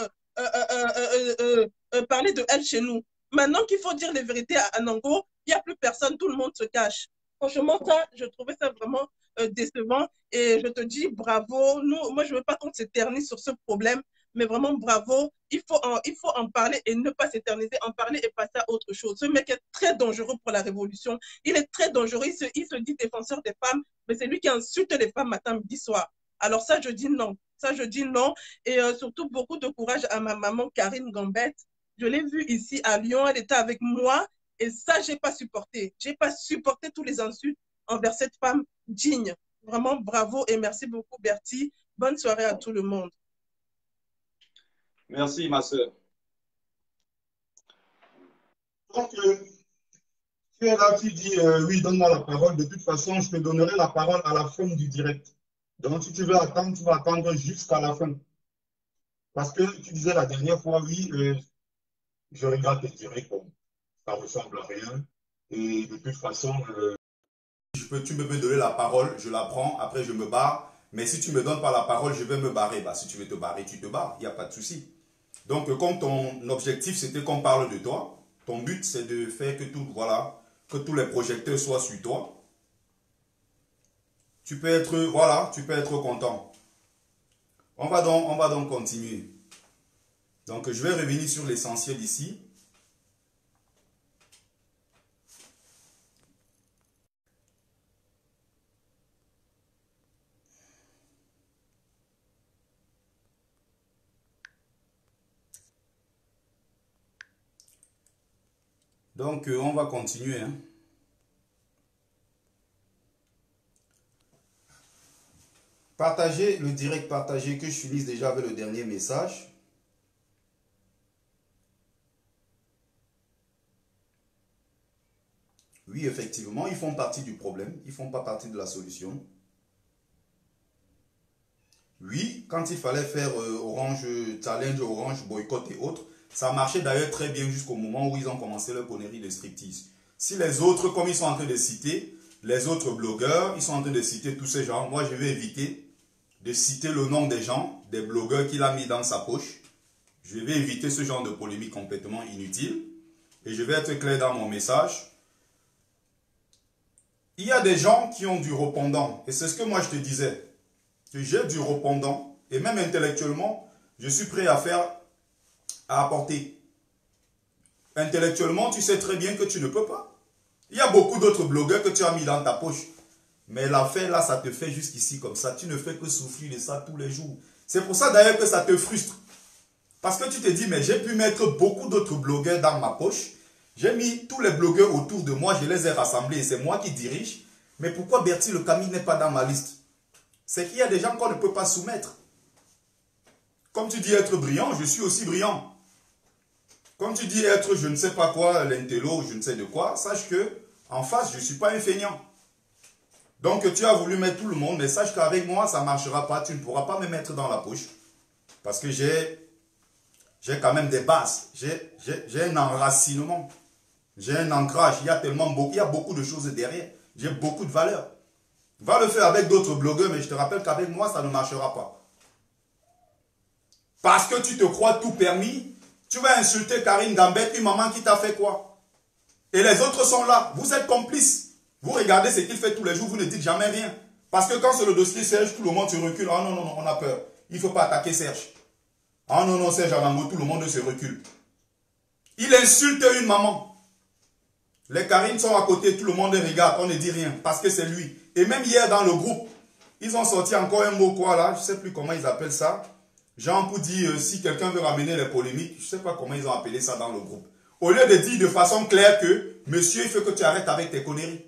parler de elle chez nous. Maintenant qu'il faut dire les vérités à Anango, il n'y a plus personne, tout le monde se cache. Franchement, ça, je trouvais ça vraiment décevant et je te dis bravo. Nous, moi, je ne veux pas qu'on s'éternise sur ce problème, mais vraiment bravo. Il faut en parler et ne pas s'éterniser, en parler et passer à autre chose. Ce mec est très dangereux pour la révolution. Il est très dangereux. Il se dit défenseur des femmes, mais c'est lui qui insulte les femmes matin, midi, soir. Alors ça, je dis non. Ça, je dis non. Et surtout, beaucoup de courage à ma maman Karine Gambette. Je l'ai vue ici à Lyon. Elle était avec moi. Et ça, je n'ai pas supporté. Je n'ai pas supporté tous les insultes envers cette femme digne. Vraiment, bravo et merci beaucoup, Bertie. Bonne soirée à tout le monde. Merci, ma soeur. Donc, tu es là, tu dis oui, donne-moi la parole. De toute façon, je te donnerai la parole à la fin du direct. Donc, si tu veux attendre, tu vas attendre jusqu'à la fin. Parce que tu disais la dernière fois, oui, je regarde tes directs, bon, ça ne ressemble à rien. Et de toute façon, tu peux me donner la parole, je la prends, après je me barre. Mais si tu ne me donnes pas la parole, je vais me barrer. Bah, si tu veux te barrer, tu te barres, il n'y a pas de souci. Donc, comme ton objectif, c'était qu'on parle de toi, ton but, c'est de faire que tout, voilà, que tous les projecteurs soient sur toi. Tu peux être, voilà, tu peux être content. On va donc continuer. Donc, je vais revenir sur l'essentiel ici. Donc, on va continuer. Hein. Partagez le direct, partagez, que je finisse déjà avec le dernier message. Oui, effectivement, ils font partie du problème, ils ne font pas partie de la solution. Oui, quand il fallait faire Orange Challenge, Orange Boycott et autres, ça marchait d'ailleurs très bien jusqu'au moment où ils ont commencé leur connerie de striptease. Si les autres, comme ils sont en train de citer, les autres blogueurs, ils sont en train de citer tous ces gens, moi je vais éviter de citer le nom des gens, des blogueurs qu'il a mis dans sa poche. Je vais éviter ce genre de polémique complètement inutile. Et je vais être clair dans mon message. Il y a des gens qui ont du répondant. Et c'est ce que moi je te disais. Que j'ai du répondant. Et même intellectuellement, je suis prêt à faire, à apporter. Intellectuellement, tu sais très bien que tu ne peux pas. Il y a beaucoup d'autres blogueurs que tu as mis dans ta poche. Mais l'affaire là, ça te fait jusqu'ici comme ça. Tu ne fais que souffrir de ça tous les jours. C'est pour ça d'ailleurs que ça te frustre. Parce que tu te dis, mais j'ai pu mettre beaucoup d'autres blogueurs dans ma poche. J'ai mis tous les blogueurs autour de moi, je les ai rassemblés et c'est moi qui dirige. Mais pourquoi Bertie Le Camus n'est pas dans ma liste? C'est qu'il y a des gens qu'on ne peut pas soumettre. Comme tu dis être brillant, je suis aussi brillant. Comme tu dis être je ne sais pas quoi, l'intello, je ne sais de quoi, sache que en face, je ne suis pas un feignant. Donc tu as voulu mettre tout le monde, mais sache qu'avec moi, ça ne marchera pas. Tu ne pourras pas me mettre dans la poche. Parce que j'ai quand même des bases. J'ai un enracinement. J'ai un ancrage. Il y a beaucoup de choses derrière. J'ai beaucoup de valeur. Va le faire avec d'autres blogueurs, mais je te rappelle qu'avec moi, ça ne marchera pas. Parce que tu te crois tout permis, tu vas insulter Karine Gambette, une maman qui t'a fait quoi? Et les autres sont là. Vous êtes complices. Vous regardez ce qu'il fait tous les jours, vous ne dites jamais rien. Parce que quand c'est le dossier Serge, tout le monde se recule. Ah non, non, non, on a peur. Il ne faut pas attaquer Serge. Ah non, non, Serge Anango, tout le monde se recule. Il insulte une maman. Les Karines sont à côté, tout le monde les regarde, on ne dit rien. Parce que c'est lui. Et même hier dans le groupe, ils ont sorti encore un mot quoi là, je ne sais plus comment ils appellent ça. Jean pour dire si quelqu'un veut ramener les polémiques, je ne sais pas comment ils ont appelé ça dans le groupe. Au lieu de dire de façon claire que, monsieur, il faut que tu arrêtes avec tes conneries.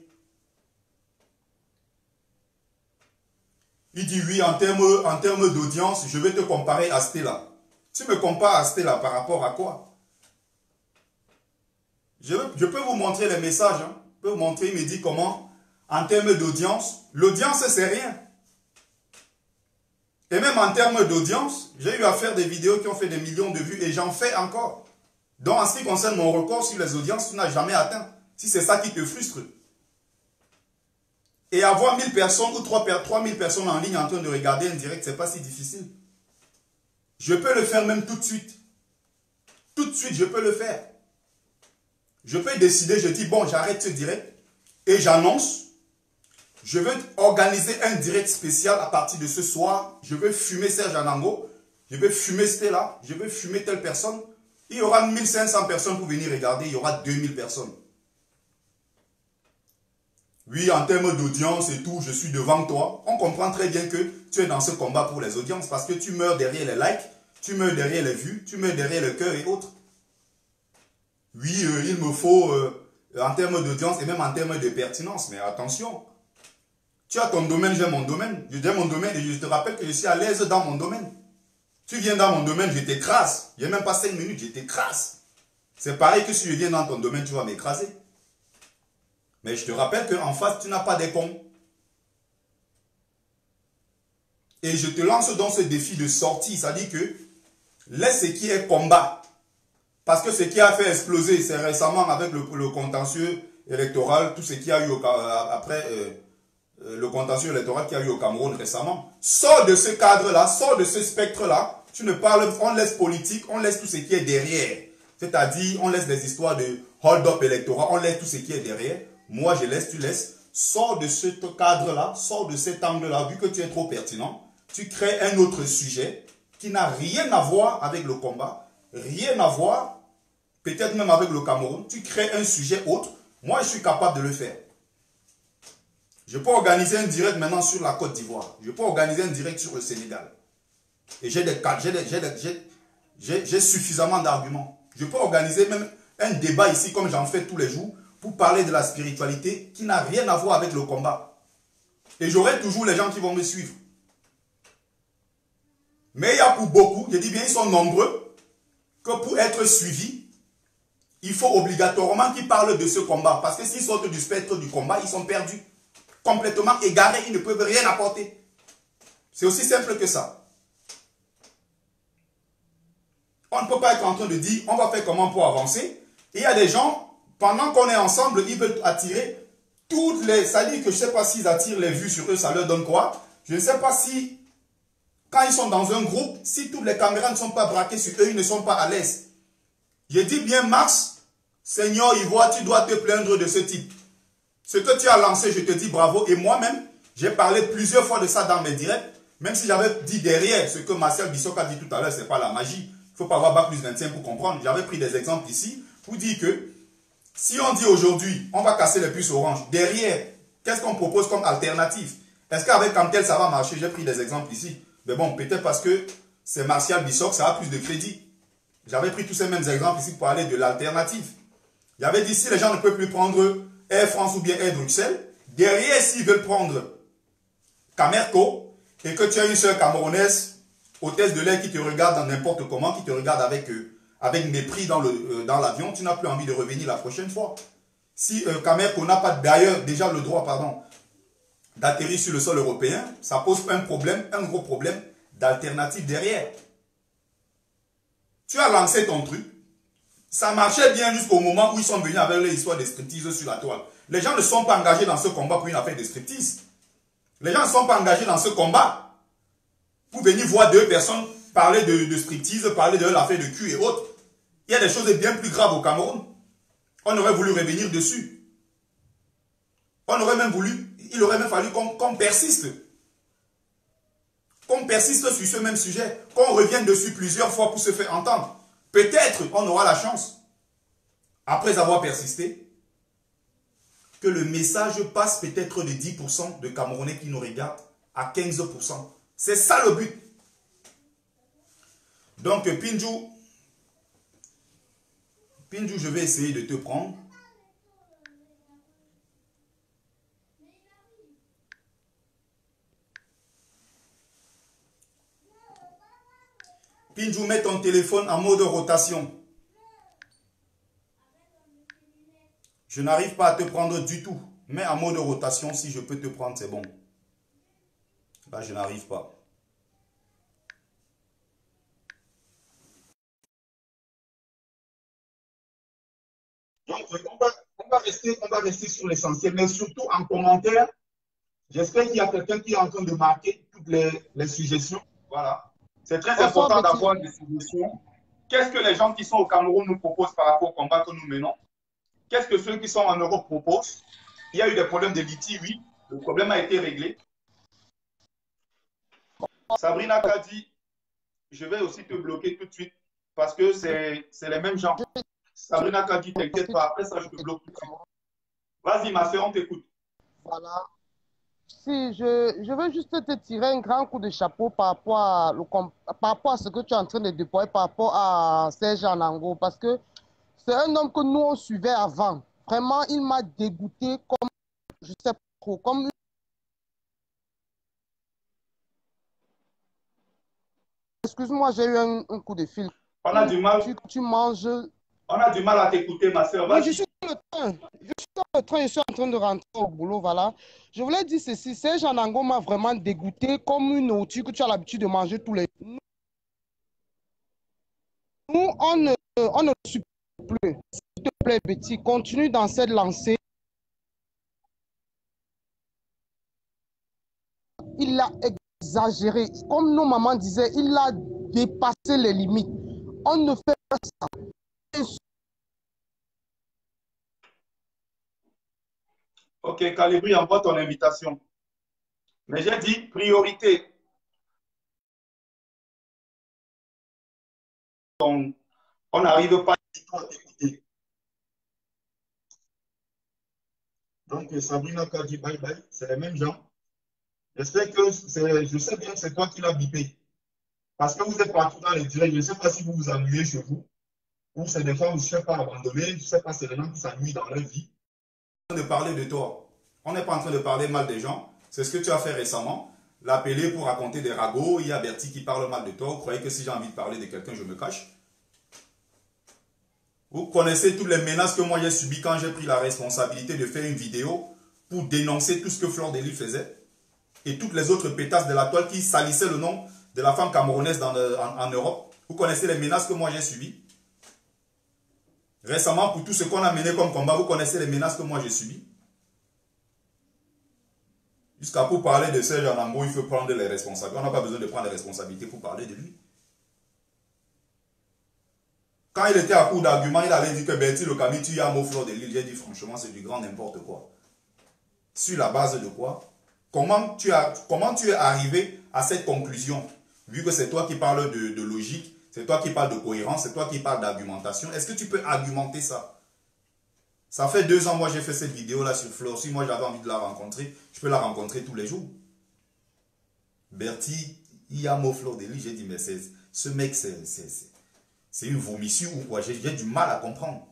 Il dit oui, en termes d'audience, je vais te comparer à Stella. Tu me compares à Stella par rapport à quoi? Je peux vous montrer les messages. Hein. Je peux vous montrer, il me dit comment, en termes d'audience, l'audience c'est rien. Et même en termes d'audience, j'ai eu à faire des vidéos qui ont fait des millions de vues et j'en fais encore. Donc en ce qui concerne mon record sur les audiences, tu n'as jamais atteint. Si c'est ça qui te frustre. Et avoir 1000 personnes ou 3000 personnes en ligne en train de regarder un direct, c'est pas si difficile. Je peux le faire même tout de suite. Tout de suite, je peux le faire. Je peux décider, je dis, bon, j'arrête ce direct et j'annonce, je veux organiser un direct spécial à partir de ce soir. Je veux fumer Serge Anango, je veux fumer Stella, je veux fumer telle personne. Il y aura 1500 personnes pour venir regarder, il y aura 2000 personnes. Oui, en termes d'audience et tout, je suis devant toi. On comprend très bien que tu es dans ce combat pour les audiences parce que tu meurs derrière les likes, tu meurs derrière les vues, tu meurs derrière le cœur et autres. Oui, il me faut, en termes d'audience et même en termes de pertinence, mais attention. Tu as ton domaine, j'ai mon domaine. J'ai mon domaine et je te rappelle que je suis à l'aise dans mon domaine. Tu viens dans mon domaine, je t'écrase. Il n'y a même pas 5 minutes, je t'écrase. C'est pareil que si je viens dans ton domaine, tu vas m'écraser. Mais je te rappelle qu'en face, tu n'as pas des cons. Et je te lance dans ce défi de sortie. Ça dit que laisse ce qui est combat. Parce que ce qui a fait exploser, c'est récemment avec le contentieux électoral, tout ce qu'il y a eu après le contentieux électoral qu'il y a eu au Cameroun récemment. Sors de ce cadre-là, sors de ce spectre-là. Tu ne parles, on laisse politique, on laisse tout ce qui est derrière. C'est-à-dire, on laisse des histoires de hold-up électoral, on laisse tout ce qui est derrière. Moi, je laisse, tu laisses. Sors de ce cadre-là, sors de cet angle-là, vu que tu es trop pertinent. Tu crées un autre sujet qui n'a rien à voir avec le combat, rien à voir, peut-être même avec le Cameroun. Tu crées un sujet autre. Moi, je suis capable de le faire. Je peux organiser un direct maintenant sur la Côte d'Ivoire. Je peux organiser un direct sur le Sénégal. Et j'ai suffisamment d'arguments. Je peux organiser même un débat ici, comme j'en fais tous les jours, pour parler de la spiritualité qui n'a rien à voir avec le combat. Et j'aurai toujours les gens qui vont me suivre. Mais il y a pour beaucoup, je dis bien, ils sont nombreux, que pour être suivis, il faut obligatoirement qu'ils parlent de ce combat. Parce que s'ils sortent du spectre du combat, ils sont perdus. Complètement égarés, ils ne peuvent rien apporter. C'est aussi simple que ça. On ne peut pas être en train de dire, on va faire comment pour avancer. Et il y a des gens, pendant qu'on est ensemble, ils veulent attirer toutes les... Ça dit que je ne sais pas s'ils attirent les vues sur eux, ça leur donne quoi. Je ne sais pas si, quand ils sont dans un groupe, si toutes les caméras ne sont pas braquées sur eux, ils ne sont pas à l'aise. Je dis bien, Max, Seigneur Ivoire, tu dois te plaindre de ce type. Ce que tu as lancé, je te dis bravo. Et moi-même, j'ai parlé plusieurs fois de ça dans mes directs. Même si j'avais dit derrière ce que Martial Bissok a dit tout à l'heure, ce n'est pas la magie. Il ne faut pas avoir bac plus 25 pour comprendre. J'avais pris des exemples ici pour dire que si on dit aujourd'hui, on va casser les puces orange, derrière, qu'est-ce qu'on propose comme alternative? Est-ce qu'avec Camtel, ça va marcher? J'ai pris des exemples ici. Mais bon, peut-être parce que c'est Martial Bissok, ça a plus de crédit. J'avais pris tous ces mêmes exemples ici pour parler de l'alternative. Il avait dit, si les gens ne peuvent plus prendre Air France ou bien Air Bruxelles, derrière, s'ils veulent prendre Camerco, et que tu as une soeur camerounaise, hôtesse de l'air qui te regarde dans n'importe comment, qui te regarde avec mépris dans l'avion, tu n'as plus envie de revenir la prochaine fois. Si Camerco n'a pas d'ailleurs déjà le droit, pardon, d'atterrir sur le sol européen, ça pose un problème, un gros problème d'alternative derrière. Tu as lancé ton truc, ça marchait bien jusqu'au moment où ils sont venus avec l'histoire des striptease sur la toile. Les gens ne sont pas engagés dans ce combat pour une affaire de striptease. Les gens ne sont pas engagés dans ce combat pour venir voir deux personnes parler de striptease, parler de l'affaire de cul et autres. Il y a des choses bien plus graves au Cameroun. On aurait voulu revenir dessus. On aurait même voulu, il aurait même fallu qu'on persiste. Qu'on persiste sur ce même sujet. Qu'on revienne dessus plusieurs fois pour se faire entendre. Peut-être on aura la chance, après avoir persisté, que le message passe peut-être de 10% de Camerounais qui nous regardent à 15%. C'est ça le but. Donc Pinjou, je vais essayer de te prendre. Pinjou, mets ton téléphone en mode rotation. Je n'arrive pas à te prendre du tout. Mais en mode rotation, si je peux te prendre, c'est bon. Là, je n'arrive pas. Donc, on va rester sur l'essentiel, mais surtout en commentaire. J'espère qu'il y a quelqu'un qui est en train de marquer toutes les suggestions. Voilà. C'est très important d'avoir des suggestions. Qu'est-ce que les gens qui sont au Cameroun nous proposent par rapport au combat que nous menons? Qu'est-ce que ceux qui sont en Europe proposent? Il y a eu des problèmes de litige, oui. Le problème a été réglé. Sabrina Kadi, je vais aussi te bloquer tout de suite parce que c'est les mêmes gens. Sabrina Kadi, t'inquiète pas. Après ça, je te bloque tout de suite. Vas-y, ma soeur, on t'écoute. Voilà. Si je veux juste te tirer un grand coup de chapeau par rapport à ce que tu es en train de déployer par rapport à Serge Anango, parce que c'est un homme que nous on suivait avant. Vraiment, il m'a dégoûté comme, je sais pas trop, comme... Excuse-moi, j'ai eu un coup de fil. On a du mal. Tu manges... On a du mal à t'écouter, ma soeur. Oui, je suis dans le train. Je suis en train de rentrer au boulot, voilà. Je voulais dire ceci, Serge Anango m'a vraiment dégoûté comme une nourriture que tu as l'habitude de manger tous les jours. Nous, on ne le supporte plus. S'il te plaît, Betty, continue dans cette lancée. Il a exagéré. Comme nos mamans disaient, il a dépassé les limites. On ne fait pas ça. Ok, Calibri, envoie ton invitation. Mais j'ai dit priorité. On n'arrive pas à t'écouter. Donc, Sabrina Kadi, bye bye. C'est les mêmes gens. J'espère que je sais bien que c'est toi qui l'as bipé. Parce que vous êtes partout dans les directs. Je ne sais pas si vous vous ennuyez chez vous. Ou c'est des fois où je ne sais pas abandonner. Je ne sais pas, c'est des gens qui s'ennuient dans leur vie. On est en train de parler de toi. On n'est pas en train de parler mal des gens. C'est ce que tu as fait récemment. L'appeler pour raconter des ragots. Il y a Bertie qui parle mal de toi. Vous croyez que si j'ai envie de parler de quelqu'un, je me cache? Vous connaissez toutes les menaces que moi j'ai subies quand j'ai pris la responsabilité de faire une vidéo pour dénoncer tout ce que Fleur Delis faisait et toutes les autres pétasses de la toile qui salissaient le nom de la femme camerounaise en Europe. Vous connaissez les menaces que moi j'ai subies. Récemment, pour tout ce qu'on a mené comme combat, vous connaissez les menaces que moi j'ai subies. Jusqu'à pour parler de Serge Anango, il faut prendre les responsabilités. On n'a pas besoin de prendre les responsabilités pour parler de lui. Quand il était à court d'arguments, il allait dire que Bertie le Camille, tu as mot Fleur de Lille. J'ai dit franchement, c'est du grand n'importe quoi. Sur la base de quoi? Comment tu es arrivé à cette conclusion? Vu que c'est toi qui parles de logique, c'est toi qui parles de cohérence, c'est toi qui parles d'argumentation. Est-ce que tu peux argumenter ça? Ça fait 2 ans, moi j'ai fait cette vidéo-là sur Fleur. Si moi j'avais envie de la rencontrer, je peux la rencontrer tous les jours. Bertie, il y a mot Fleur de Lille. J'ai dit, mais ce mec, c'est une vomissure ou quoi? J'ai du mal à comprendre.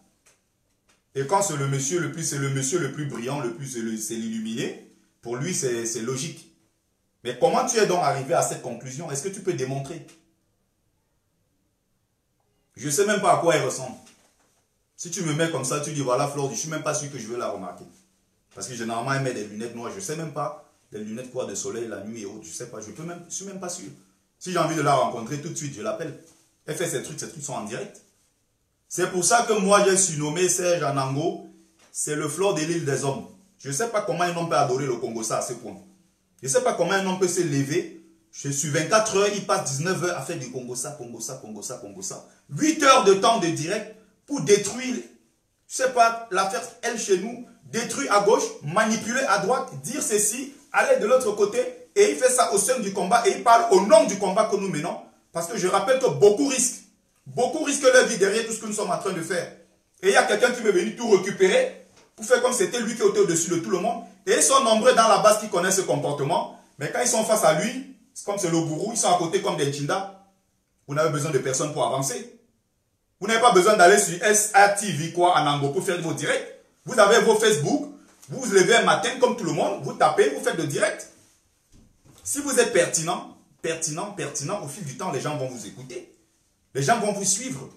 Et quand c'est le monsieur le plus brillant, c'est l'illuminé, pour lui, c'est logique. Mais comment tu es donc arrivé à cette conclusion? Est-ce que tu peux démontrer? Je ne sais même pas à quoi elle ressemble. Si tu me mets comme ça, tu dis voilà Flore, je ne suis même pas sûr que je vais la remarquer. Parce que généralement, elle met des lunettes noires, je ne sais même pas. Des lunettes quoi, de soleil, la nuit et autres, je ne sais pas. Je ne suis même pas sûr. Si j'ai envie de la rencontrer tout de suite, je l'appelle. Elle fait ces trucs sont en direct. C'est pour ça que moi, j'ai surnommé Serge Anango, c'est le Flore de l'île des hommes. Je ne sais pas comment un homme peut adorer le Congo ça à ce point. Je ne sais pas comment un homme peut se lever. Je suis 24 heures, il passe 19 heures à faire du Congo ça, Congo ça, Congo ça, Congo ça. 8 heures de temps de direct pour détruire, je ne sais pas, la faire elle chez nous, détruire à gauche, manipuler à droite, dire ceci, aller de l'autre côté. Et il fait ça au sein du combat et il parle au nom du combat que nous menons. Parce que je rappelle que beaucoup risquent leur vie derrière tout ce que nous sommes en train de faire. Et il y a quelqu'un qui veut venir tout récupérer pour faire comme c'était lui qui était au-dessus de tout le monde. Et ils sont nombreux dans la base qui connaissent ce comportement. Mais quand ils sont face à lui, c'est comme c'est le bourreau, ils sont à côté comme des Tchinda. Vous n'avez besoin de personne pour avancer. Vous n'avez pas besoin d'aller sur SATV quoi, en Ango pour faire vos directs. Vous avez vos Facebook, vous vous levez un matin comme tout le monde, vous tapez, vous faites de direct. Si vous êtes pertinent, au fil du temps, les gens vont vous écouter. Les gens vont vous suivre.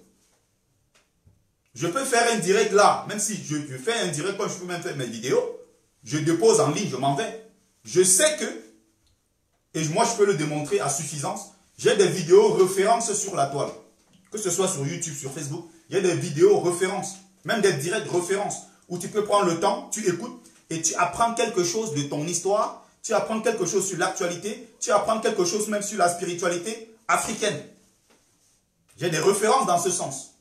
Je peux faire un direct là, même si je fais un direct comme je peux même faire mes vidéos, je dépose en ligne, je m'en vais. Je sais que, et moi je peux le démontrer à suffisance, j'ai des vidéos références sur la toile. Que ce soit sur YouTube, sur Facebook, il y a des vidéos références, même des directs références, où tu peux prendre le temps, tu écoutes, et tu apprends quelque chose de ton histoire, tu apprends quelque chose sur l'actualité, tu apprends quelque chose même sur la spiritualité africaine. J'ai des références dans ce sens.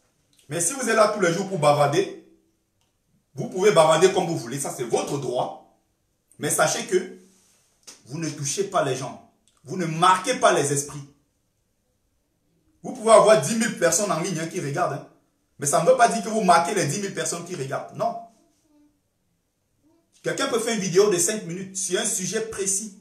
Mais si vous êtes là tous les jours pour bavarder, vous pouvez bavarder comme vous voulez, ça c'est votre droit. Mais sachez que vous ne touchez pas les gens. Vous ne marquez pas les esprits. Vous pouvez avoir 10 000 personnes en ligne qui regardent. Hein. Mais ça ne veut pas dire que vous marquez les 10 000 personnes qui regardent. Non. Quelqu'un peut faire une vidéo de 5 minutes sur un sujet précis.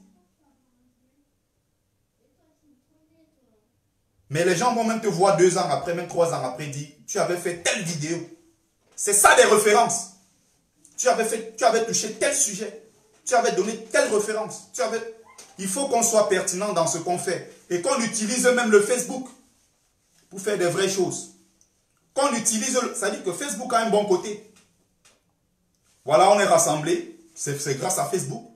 Mais les gens vont même te voir 2 ans après, même 3 ans après, dire tu avais fait telle vidéo. C'est ça des références. Tu avais touché tel sujet. Tu avais donné telle référence. Il faut qu'on soit pertinent dans ce qu'on fait. Et qu'on utilise même le Facebook pour faire des vraies choses. Qu'on utilise, ça dit que Facebook a un bon côté. Voilà, on est rassemblés. C'est grâce à Facebook.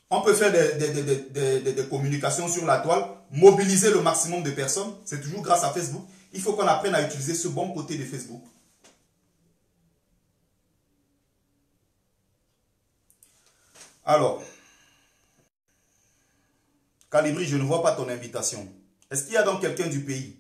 On peut faire des communications sur la toile, mobiliser le maximum de personnes. C'est toujours grâce à Facebook. Il faut qu'on apprenne à utiliser ce bon côté de Facebook. Alors, Calibri, je ne vois pas ton invitation. Est-ce qu'il y a donc quelqu'un du pays?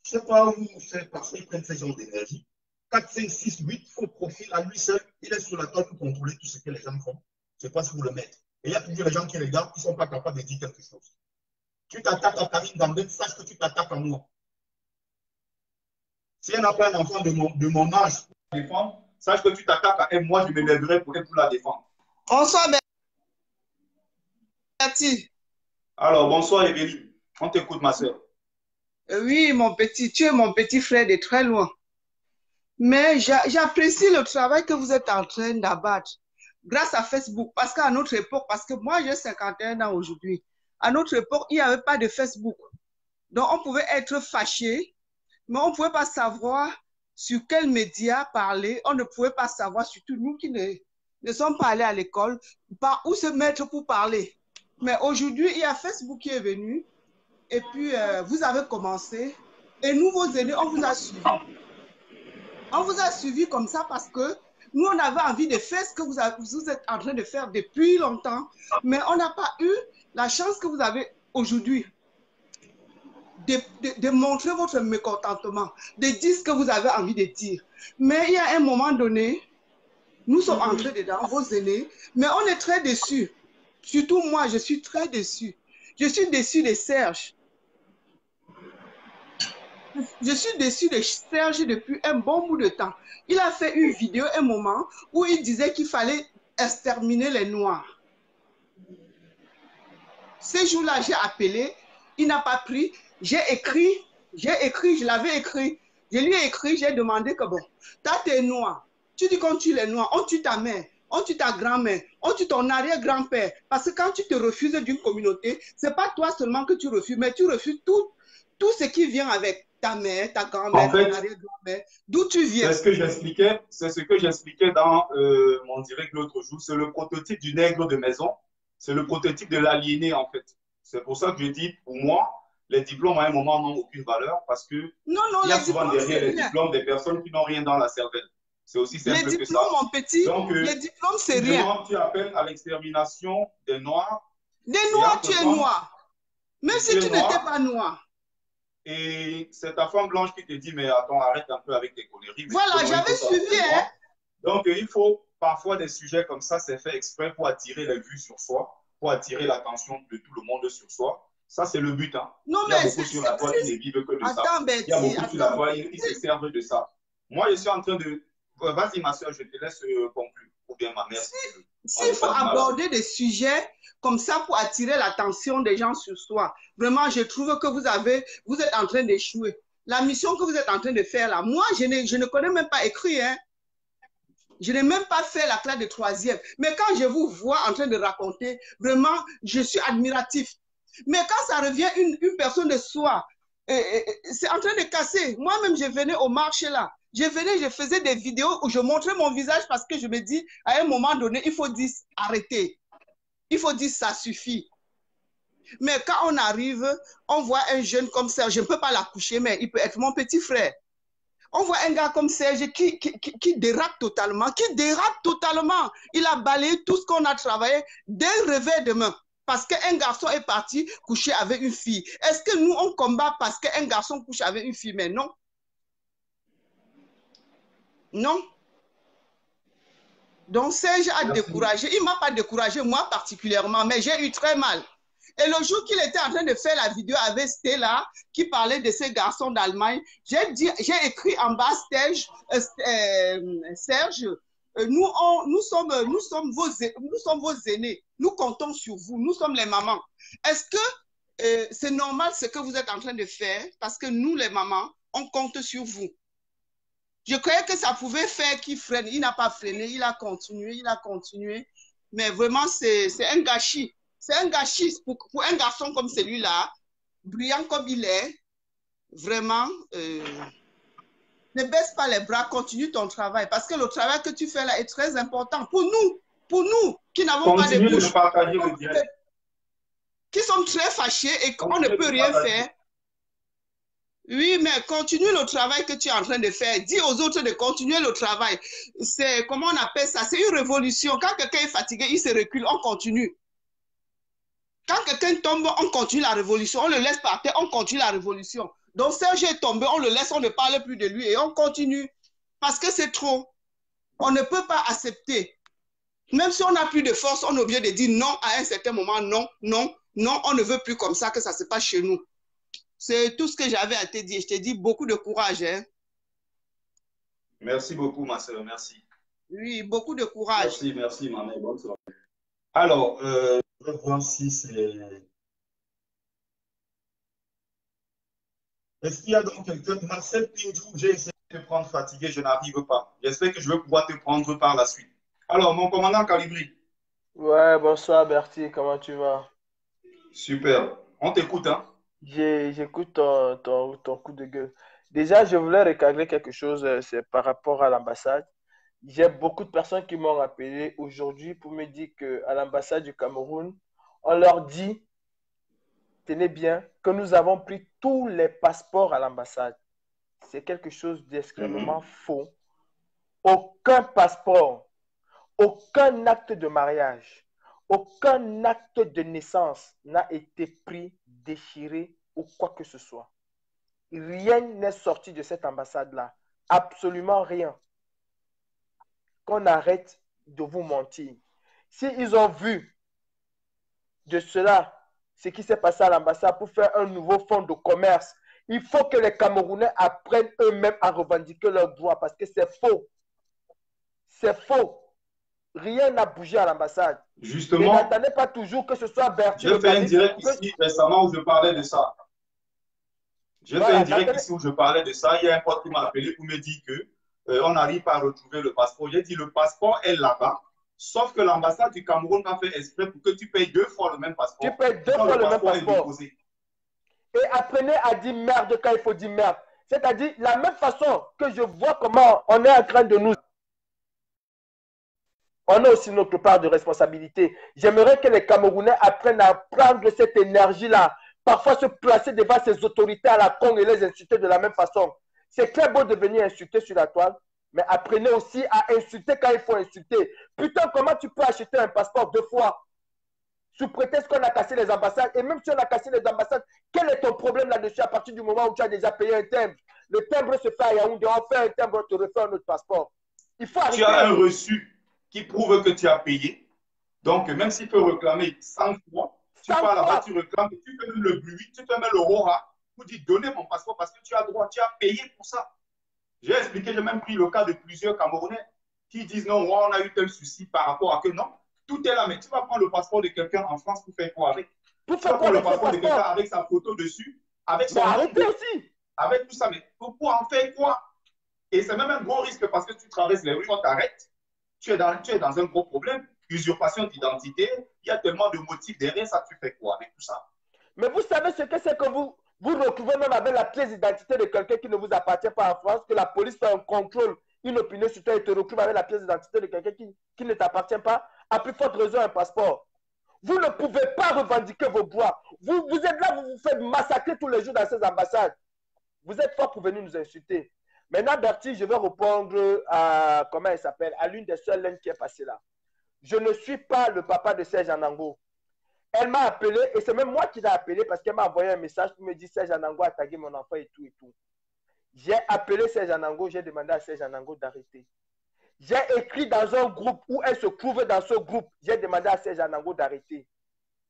Je ne sais pas où c'est parce qu'il prend ce genre d'énergie. 4, 5, 6, 8, son profil à lui seul, il est sur la table pour contrôler tout ce que les gens font. Je passe pour le mettre. Et il y a toujours des gens qui regardent qui ne sont pas capables de dire quelque chose. Tu t'attaques à Karine Gambet, sache que tu t'attaques à moi. Si elle n'a pas un enfant de mon âge pour la défendre, sache que tu t'attaques à elle. Moi, je me lèverai pour elle pour la défendre. Bonsoir, Bertie. Alors, bonsoir, Evelyne. On t'écoute, ma soeur. Oui, mon petit, tu es mon petit frère de très loin. Mais j'apprécie le travail que vous êtes en train d'abattre grâce à Facebook. Parce qu'à notre époque, parce que moi j'ai 51 ans aujourd'hui, à notre époque, il n'y avait pas de Facebook. Donc on pouvait être fâché, mais on ne pouvait pas savoir sur quel média parler. On ne pouvait pas savoir, surtout nous qui ne sommes pas allés à l'école, par où se mettre pour parler. Mais aujourd'hui, il y a Facebook qui est venu. Et puis, vous avez commencé. Et nous, vos aînés, on vous a suivi. On vous a suivi comme ça parce que nous, on avait envie de faire ce que vous êtes en train de faire depuis longtemps. Mais on n'a pas eu la chance que vous avez aujourd'hui de montrer votre mécontentement, de dire ce que vous avez envie de dire. Mais il y a un moment donné, nous sommes entrés dedans, vos aînés, mais on est très déçus. Surtout moi, je suis très déçue. Je suis déçue de Serge. Je suis déçue de Serge depuis un bon bout de temps. Il a fait une vidéo, un moment, où il disait qu'il fallait exterminer les Noirs. Ce jour-là, j'ai appelé, il n'a pas pris. J'ai écrit, je l'avais écrit. Je lui ai écrit, j'ai demandé que bon, t'as tes noix. Tu dis qu'on tue les noix, on tue ta mère, on tue ta grand-mère, on tue ton arrière-grand-père. Parce que quand tu te refuses d'une communauté, c'est pas toi seulement que tu refuses, mais tu refuses tout ce qui vient avec ta mère, ta grand-mère, ton arrière-grand-mère, d'où tu viens. C'est ce que j'expliquais dans mon direct l'autre jour. C'est le prototype du nègre de maison. C'est le prototype de l'aliéné, en fait. C'est pour ça que je dis, pour moi, les diplômes à un moment n'ont aucune valeur parce que il y a souvent derrière les diplômes des personnes qui n'ont rien dans la cervelle. C'est aussi simple que ça. Les diplômes, mon petit, les diplômes, c'est rien. Tu appelles à l'extermination des Noirs. Des Noirs, tu es noir. Même si tu n'étais pas noir. Et c'est ta femme blanche qui te dit, mais attends, arrête un peu avec tes conneries. Voilà, j'avais suivi. Hein. Donc, il faut parfois des sujets comme ça, c'est fait exprès pour attirer les vues sur soi, pour attirer l'attention de tout le monde sur soi. Ça, c'est le but. Hein. Non, il y a beaucoup sur la toile qui ne vivent que de ça. Il y a beaucoup sur la toile qui se servent de ça. Moi, je suis en train de... Vas-y, ma soeur, je te laisse conclure. Ou bien ma mère. S'il faut aborder des sujets comme ça pour attirer l'attention des gens sur soi, vraiment, je trouve que vous êtes en train d'échouer. La mission que vous êtes en train de faire là, moi, je ne connais même pas écrit. Hein. Je n'ai même pas fait la classe de 3e. Mais quand je vous vois en train de raconter, vraiment, je suis admiratif. Mais quand ça revient une personne de soi, c'est en train de casser. Moi-même, je venais au marché là. Je faisais des vidéos où je montrais mon visage parce que je me dis, à un moment donné, il faut dire arrêtez. Il faut dire ça suffit. Mais quand on arrive, on voit un jeune comme Serge, je ne peux pas l'accoucher, mais il peut être mon petit frère. On voit un gars comme Serge qui dérape totalement, Il a balayé tout ce qu'on a travaillé d'un revers de main. Parce qu'un garçon est parti coucher avec une fille. Est-ce que nous, on combat parce qu'un garçon couche avec une fille? Mais non. Non. Donc, Serge a découragé. Il ne m'a pas découragé, moi particulièrement, mais j'ai eu très mal. Et le jour qu'il était en train de faire la vidéo avec Stella, qui parlait de ces garçons d'Allemagne, j'ai écrit en bas, Serge, nous sommes vos aînés. Nous comptons sur vous. Nous sommes les mamans. Est-ce que c'est normal ce que vous êtes en train de faire? Parce que nous, les mamans, on compte sur vous. Je croyais que ça pouvait faire qu'il freine. Il n'a pas freiné. Il a continué. Mais vraiment, c'est un gâchis. C'est un gâchis pour un garçon comme celui-là, brillant comme il est. Vraiment, ne baisse pas les bras, continue ton travail. Parce que le travail que tu fais là est très important pour nous qui n'avons pas de bouche, qui sommes très fâchés et qu'on ne peut rien faire. Oui, mais continue le travail que tu es en train de faire. Dis aux autres de continuer le travail. C'est, comment on appelle ça? C'est une révolution. Quand quelqu'un est fatigué, il se recule, on continue. Quand quelqu'un tombe, on continue la révolution. On le laisse par terre, on continue la révolution. Donc Serge est tombé, on le laisse, on ne parle plus de lui et on continue. Parce que c'est trop. On ne peut pas accepter. Même si on n'a plus de force, on est obligé de dire non à un certain moment. Non, on ne veut plus comme ça que ça se passe chez nous. C'est tout ce que j'avais à te dire. Je te dis beaucoup de courage. Hein. Merci beaucoup, ma soeur. Merci. Oui, beaucoup de courage. Merci, ma mère. Bonne soirée. Alors, je vais voir si c'est... Est-ce qu'il y a donc quelqu'un? Marcel Pinjou, j'ai essayé de te prendre fatigué, je n'arrive pas. J'espère que je vais pouvoir te prendre par la suite. Alors, mon commandant Calibri. Ouais, bonsoir Bertie, comment tu vas? Super. On t'écoute, hein? J'écoute ton coup de gueule. Déjà, je voulais recadrer quelque chose, c'est par rapport à l'ambassade. J'ai beaucoup de personnes qui m'ont rappelé aujourd'hui pour me dire qu'à l'ambassade du Cameroun, on leur dit, tenez bien, que nous avons pris tous les passeports à l'ambassade. C'est quelque chose d'extrêmement faux. Aucun passeport, aucun acte de mariage, aucun acte de naissance n'a été pris, déchiré ou quoi que ce soit. Rien n'est sorti de cette ambassade-là. Absolument rien. Qu'on arrête de vous mentir. S'ils ont vu de cela, ce qui s'est passé à l'ambassade pour faire un nouveau fonds de commerce, il faut que les Camerounais apprennent eux-mêmes à revendiquer leurs droits parce que c'est faux. C'est faux. rien n'a bougé à l'ambassade. Justement, Et n'attendez pas toujours que ce soit Bertie. j'ai fait un direct ici récemment où je parlais de ça. J'ai fait un direct ici où je parlais de ça. Il y a un pote qui m'a appelé pour me dire que on n'arrive pas à retrouver le passeport. J'ai dit le passeport est là-bas, sauf que l'ambassade du Cameroun a fait exprès pour que tu payes 2 fois le même passeport. Tu payes 2 fois le même passeport. Et apprenez à dire merde quand il faut dire merde. C'est-à-dire, la même façon que je vois comment on est en train de nous... On a aussi notre part de responsabilité. J'aimerais que les Camerounais apprennent à prendre cette énergie-là. Parfois se placer devant ces autorités à la con et les insulter de la même façon. C'est très beau de venir insulter sur la toile, mais apprenez aussi à insulter quand il faut insulter. Putain, comment tu peux acheter un passeport 2 fois sous prétexte qu'on a cassé les ambassades? Et même si on a cassé les ambassades, quel est ton problème là-dessus à partir du moment où tu as déjà payé un timbre? Le timbre se fait à Yaoundé, on fait un timbre, on te refait un autre passeport. Il faut arrêter. Tu as un reçu qui prouve que tu as payé. Donc, même s'il peut réclamer 100 fois, tu pars là-bas, tu réclames, tu fais le bruit, tu te mets le rora pour dire donnez mon passeport parce que tu as droit, tu as payé pour ça. J'ai expliqué, j'ai même pris le cas de plusieurs Camerounais qui disent non, on a eu tel souci par rapport à que non, tout est là, mais tu vas prendre le passeport de quelqu'un en France pour faire quoi avec? Tu vas prendre le passeport de quelqu'un avec sa photo dessus, avec son nom, aussi. Avec tout ça, mais pourquoi en faire quoi? Et c'est même un gros risque parce que tu traverses les rues, on t'arrête, tu es dans un gros problème. Usurpation d'identité, il y a tellement de motifs derrière ça, tu fais quoi avec tout ça? Mais vous savez ce que c'est que vous retrouvez même avec la pièce d'identité de quelqu'un qui ne vous appartient pas en France, que la police fait un contrôle, une opinion sur toi et te retrouve avec la pièce d'identité de quelqu'un qui ne t'appartient pas, à plus forte raison un passeport. Vous ne pouvez pas revendiquer vos droits. Vous êtes là, vous vous faites massacrer tous les jours dans ces ambassades. Vous êtes fort pour venir nous insulter. Maintenant, Bertie, je vais répondre à, comment elle s'appelle, à l'une des seules lignes qui est passée là. Je ne suis pas le papa de Serge Anango. Elle m'a appelé, et c'est même moi qui l'ai appelé parce qu'elle m'a envoyé un message pour me dire Serge Anango a tagué mon enfant et tout et tout. J'ai appelé Serge Anango, j'ai demandé à Serge Anango d'arrêter. J'ai écrit dans un groupe où elle se trouvait dans ce groupe, j'ai demandé à Serge Anango d'arrêter.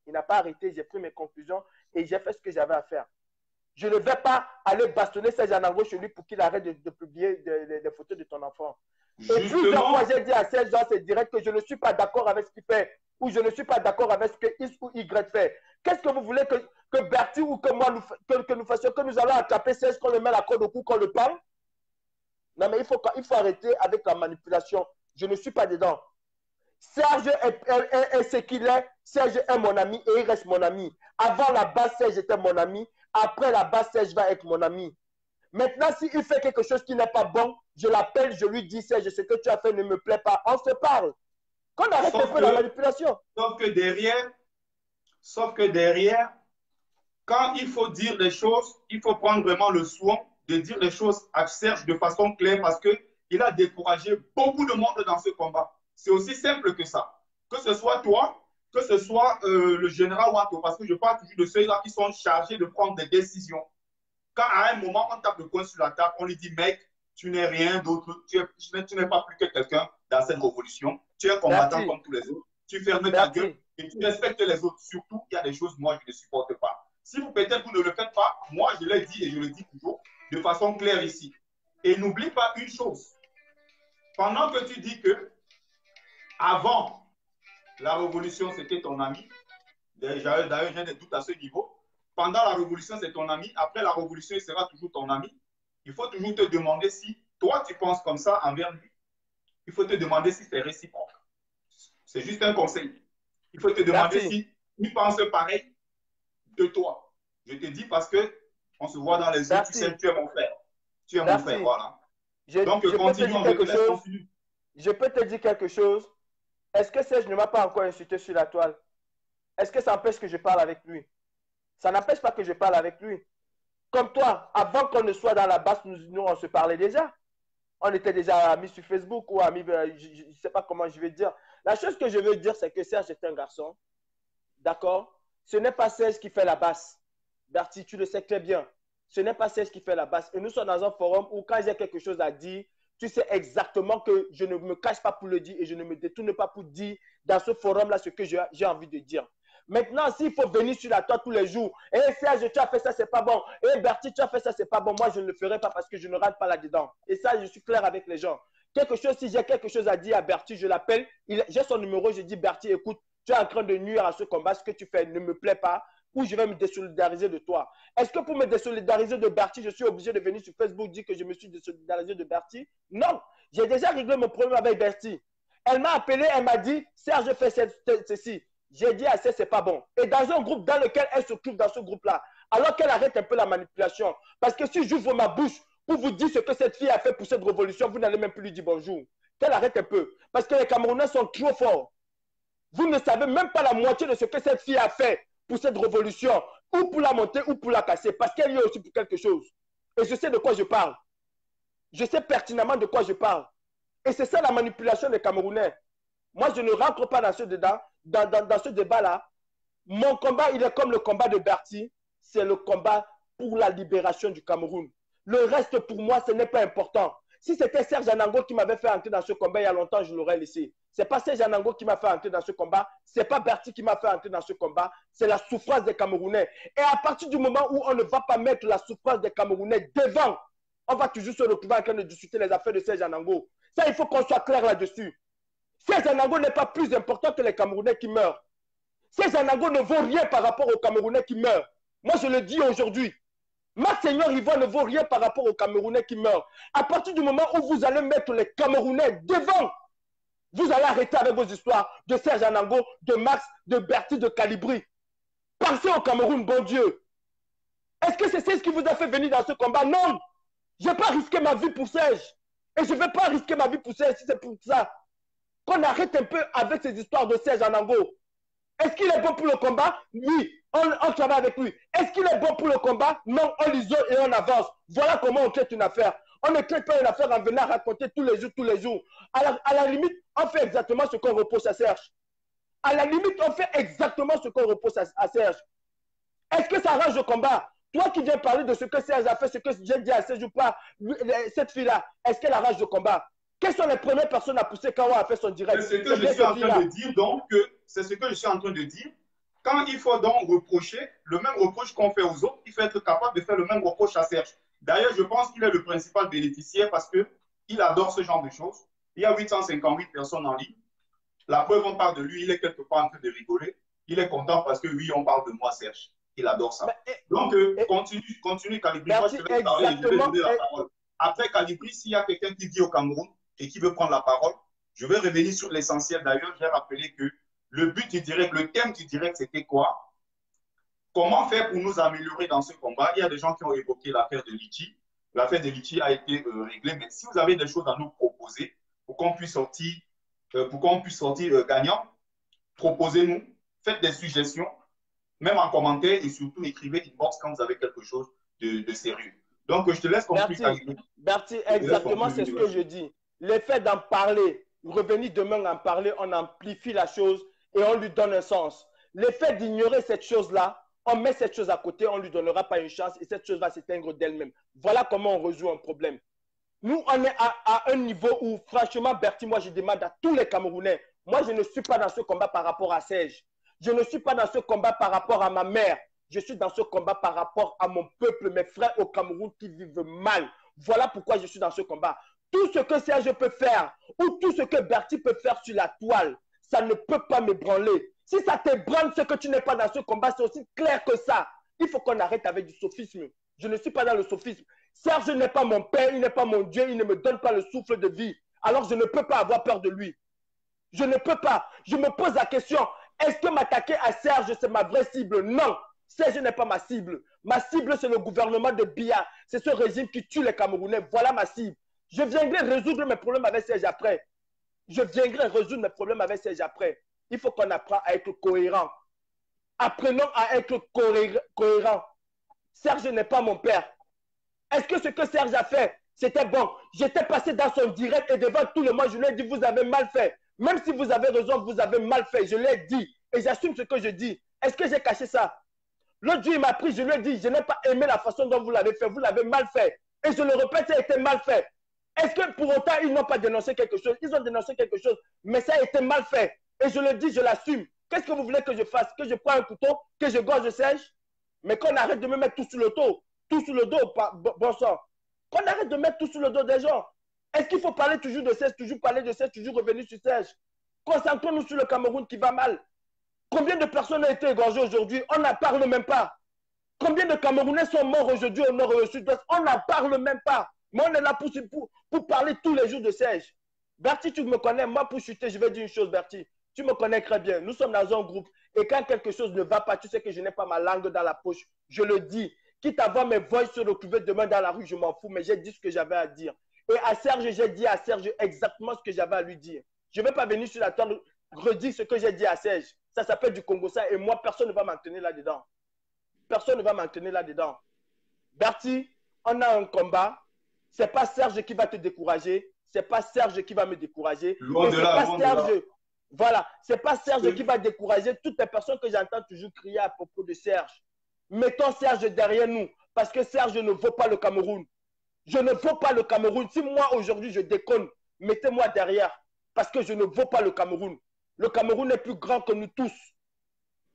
Il n'a pas arrêté, j'ai pris mes conclusions et j'ai fait ce que j'avais à faire. Je ne vais pas aller bastonner Serge Anango chez lui pour qu'il arrête de publier des photos de ton enfant. Et plusieurs fois, j'ai dit à Serge dans ses directs que je ne suis pas d'accord avec ce qu'il fait ou je ne suis pas d'accord avec ce que X ou Y fait. Qu'est-ce que vous voulez que Bertie ou que moi que nous fassions, que nous allons attraper Serge, qu'on le met la corde au cou, qu'on le parle? Non, mais il faut arrêter avec la manipulation. Je ne suis pas dedans. Serge est ce qu'il est. Serge est mon ami et il reste mon ami. Avant la base, Serge était mon ami. Après la base, Serge va être mon ami. Maintenant, s'il fait quelque chose qui n'est pas bon, je l'appelle, je lui dis, Serge, ce que tu as fait ne me plaît pas. On se parle. Qu'on arrête un peu la manipulation. Sauf que derrière, quand il faut dire les choses, il faut prendre vraiment le soin de dire les choses à Serge de façon claire parce qu'il a découragé beaucoup de monde dans ce combat. C'est aussi simple que ça. Que ce soit toi, que ce soit le général Ouattara, parce que je parle toujours de ceux-là qui sont chargés de prendre des décisions. Quand à un moment, on tape le coin sur la table, on lui dit, mec, tu n'es rien d'autre, tu n'es pas plus que quelqu'un dans cette révolution, tu es un combattant comme tous les autres, tu fermes ta gueule et tu respectes les autres. Surtout, il y a des choses, moi, je ne supporte pas. Si vous peut-être vous ne le faites pas, moi, je l'ai dit et je le dis toujours de façon claire ici. Et n'oublie pas une chose. Pendant que tu dis que avant la révolution, c'était ton ami, d'ailleurs, j'ai des doutes à ce niveau. Pendant la révolution, c'est ton ami. Après la révolution, il sera toujours ton ami. Il faut toujours te demander si toi, tu penses comme ça envers lui. Il faut te demander si c'est réciproque. C'est juste un conseil. Il faut te demander si il pense pareil de toi. Je te dis parce que on se voit dans les yeux, tu sais, tu es mon frère. Tu es mon frère, voilà. Donc, continuons avec la continue. Je peux te dire quelque chose. Est-ce que Serge ne m'a pas encore insulté sur la toile? Est-ce que ça empêche que je parle avec lui? Ça n'empêche pas que je parle avec lui. Comme toi, avant qu'on ne soit dans la base, nous on se parlait déjà. On était déjà amis sur Facebook ou amis, je ne sais pas comment je vais dire. La chose que je veux dire, c'est que Serge est un garçon. D'accord? Ce n'est pas Serge qui fait la basse. Bertie, tu le sais très bien. Ce n'est pas Serge qui fait la basse. Et nous sommes dans un forum où quand j'ai quelque chose à dire, tu sais exactement que je ne me cache pas pour le dire et je ne me détourne pas pour dire dans ce forum-là ce que j'ai envie de dire. Maintenant, s'il faut venir sur la toile tous les jours, et Serge, tu as fait ça, c'est pas bon. Et Bertie, tu as fait ça, c'est pas bon. Moi, je ne le ferai pas parce que je ne rentre pas là-dedans. Et ça, je suis clair avec les gens. quelque chose, si j'ai quelque chose à dire à Bertie, je l'appelle, j'ai son numéro, je dis Bertie, écoute, tu es en train de nuire à ce combat, ce que tu fais ne me plaît pas, ou je vais me désolidariser de toi. Est-ce que pour me désolidariser de Bertie, je suis obligé de venir sur Facebook dire que je me suis désolidarisé de Bertie? Non, j'ai déjà réglé mon problème avec Bertie. Elle m'a appelé, elle m'a dit, Serge, fais ceci. J'ai dit à Serge, c'est pas bon. Et dans un groupe dans lequel elle se trouve, dans ce groupe-là, alors qu'elle arrête un peu la manipulation. Parce que si j'ouvre ma bouche pour vous dire ce que cette fille a fait pour cette révolution, vous n'allez même plus lui dire bonjour. Qu'elle arrête un peu. Parce que les Camerounais sont trop forts. Vous ne savez même pas la moitié de ce que cette fille a fait pour cette révolution, ou pour la monter, ou pour la casser, parce qu'elle y est aussi pour quelque chose. Et je sais de quoi je parle. Je sais pertinemment de quoi je parle. Et c'est ça la manipulation des Camerounais. Moi, je ne rentre pas dans ce débat-là. Mon combat, il est comme le combat de Bertie. C'est le combat pour la libération du Cameroun. Le reste, pour moi, ce n'est pas important. Si c'était Serge Anango qui m'avait fait entrer dans ce combat il y a longtemps, je l'aurais laissé. Ce n'est pas Serge Anango qui m'a fait entrer dans ce combat. Ce n'est pas Bertie qui m'a fait entrer dans ce combat. C'est la souffrance des Camerounais. Et à partir du moment où on ne va pas mettre la souffrance des Camerounais devant, on va toujours se retrouver en train de discuter les affaires de Serge Anango. Ça, il faut qu'on soit clair là-dessus. Serge Anango n'est pas plus important que les Camerounais qui meurent. Serge Anango ne vaut rien par rapport aux Camerounais qui meurent. Moi, je le dis aujourd'hui. Monseigneur Ivoire ne vaut rien par rapport aux Camerounais qui meurent. À partir du moment où vous allez mettre les Camerounais devant, vous allez arrêter avec vos histoires de Serge Anango, de Max, de Bertie, de Calibri. Pensez au Cameroun, bon Dieu. Est-ce que c'est ce qui vous a fait venir dans ce combat? Non. Je n'ai pas risqué ma vie pour Serge. Et je ne vais pas risquer ma vie pour Serge si c'est pour ça. Qu'on arrête un peu avec ces histoires de Serge Anango. Est-ce qu'il est bon pour le combat? Oui, on travaille avec lui. Est-ce qu'il est bon pour le combat? Non, on l'isole et on avance. Voilà comment on traite une affaire. On ne traite pas une affaire en venant raconter tous les jours. À la limite, on fait exactement ce qu'on reproche à Serge. À la limite, on fait exactement ce qu'on reproche à Serge. Est-ce que ça arrange le combat? Toi qui viens parler de ce que Serge a fait, ce que j'ai dit à Serge ou pas, cette fille-là, est-ce qu'elle arrange le combat? Quelles sont les premières personnes à pousser quand on a fait son direct? C'est ce que je suis en train de dire, donc, c'est ce que je suis en train de dire. Quand il faut donc reprocher, le même reproche qu'on fait aux autres, il faut être capable de faire le même reproche à Serge. D'ailleurs, je pense qu'il est le principal bénéficiaire parce qu'il adore ce genre de choses. Il y a 858 personnes en ligne. La preuve, on parle de lui, il est quelque part en train de rigoler. Il est content parce que oui, on parle de moi, Serge. Il adore ça. Donc, continue, Calibri. Moi, je te laisse parler et je vais donner la parole. Après Calibri, s'il y a quelqu'un qui vit au Cameroun et qui veut prendre la parole, je vais revenir sur l'essentiel. D'ailleurs, j'ai rappelé que le but du direct, le thème du direct, c'était quoi? Comment faire pour nous améliorer dans ce combat? Il y a des gens qui ont évoqué l'affaire de Litchi. L'affaire de Litchi a été réglée, mais si vous avez des choses à nous proposer pour qu'on puisse sortir, gagnant, proposez-nous, faites des suggestions, même en commentaire et surtout écrivez inbox quand vous avez quelque chose de sérieux. Donc, je te laisse conclure. Bertie, exactement, c'est ce que je dis. L'effet d'en parler, revenir demain en parler, on amplifie la chose et on lui donne un sens. L'effet d'ignorer cette chose-là, on met cette chose à côté, on ne lui donnera pas une chance et cette chose va s'éteindre d'elle-même. Voilà comment on résout un problème. Nous, on est à un niveau où, franchement, Bertie, moi, je demande à tous les Camerounais, moi, je ne suis pas dans ce combat par rapport à Serge. Je ne suis pas dans ce combat par rapport à ma mère. Je suis dans ce combat par rapport à mon peuple, mes frères au Cameroun qui vivent mal. Voilà pourquoi je suis dans ce combat. Tout ce que Serge peut faire ou tout ce que Bertie peut faire sur la toile, ça ne peut pas m'ébranler. Si ça t'ébranle, ce que tu n'es pas dans ce combat, c'est aussi clair que ça. Il faut qu'on arrête avec du sophisme. Je ne suis pas dans le sophisme. Serge n'est pas mon père, il n'est pas mon Dieu, il ne me donne pas le souffle de vie. Alors je ne peux pas avoir peur de lui. Je ne peux pas. Je me pose la question, est-ce que m'attaquer à Serge, c'est ma vraie cible? Non. Serge n'est pas ma cible. Ma cible, c'est le gouvernement de Biya. C'est ce régime qui tue les Camerounais. Voilà ma cible. Je viendrai résoudre mes problèmes avec Serge après. Je viendrai résoudre mes problèmes avec Serge après. Il faut qu'on apprenne à être cohérent. Apprenons à être cohérent. Serge n'est pas mon père. Est-ce que ce que Serge a fait, c'était bon? J'étais passé dans son direct et devant tout le monde, je lui ai dit, vous avez mal fait. Même si vous avez raison, vous avez mal fait. Je l'ai dit et j'assume ce que je dis. Est-ce que j'ai caché ça? L'autre jour, il m'a pris, je lui ai dit, je n'ai pas aimé la façon dont vous l'avez fait. Vous l'avez mal fait. Et je le répète, ça a été mal fait. Est-ce que pour autant, ils n'ont pas dénoncé quelque chose? Ils ont dénoncé quelque chose, mais ça a été mal fait. Et je le dis, je l'assume. Qu'est-ce que vous voulez que je fasse? Que je prenne un couteau, que je gorge Serge? Mais qu'on arrête de me mettre tout sur le dos. Tout sur le dos, bon sang. Qu'on arrête de mettre tout sur le dos des gens. Est-ce qu'il faut parler toujours de Serge, toujours parler de Serge, toujours revenir sur Serge? Concentrons-nous sur le Cameroun qui va mal. Combien de personnes ont été égorgées aujourd'hui? On n'en parle même pas. Combien de Camerounais sont morts aujourd'hui au nord et au sud-ouest? On n'en parle même pas. Mais on est là pour parler tous les jours de Serge. Bertie, tu me connais. Moi, pour chuter, je vais dire une chose, Bertie. Tu me connais très bien. Nous sommes dans un groupe. Et quand quelque chose ne va pas, tu sais que je n'ai pas ma langue dans la poche. Je le dis. Quitte à voir mes voix se retrouver demain dans la rue, je m'en fous. Mais j'ai dit ce que j'avais à dire. Et à Serge, j'ai dit à Serge exactement ce que j'avais à lui dire. Je ne vais pas venir sur la table redire ce que j'ai dit à Serge. Ça s'appelle du Congo, ça. Et moi, personne ne va m'en tenir là-dedans. Personne ne va m'en tenir là-dedans. Bertie, on a un combat. Ce n'est pas Serge qui va te décourager. Ce n'est pas Serge qui va me décourager. Loin de là, loin de là. Voilà, ce n'est pas Serge qui va décourager toutes les personnes que j'entends toujours crier à propos de Serge. Mettons Serge derrière nous, parce que Serge ne vaut pas le Cameroun. Je ne vaux pas le Cameroun. Si moi, aujourd'hui, je déconne, mettez-moi derrière, parce que je ne vaux pas le Cameroun. Le Cameroun est plus grand que nous tous.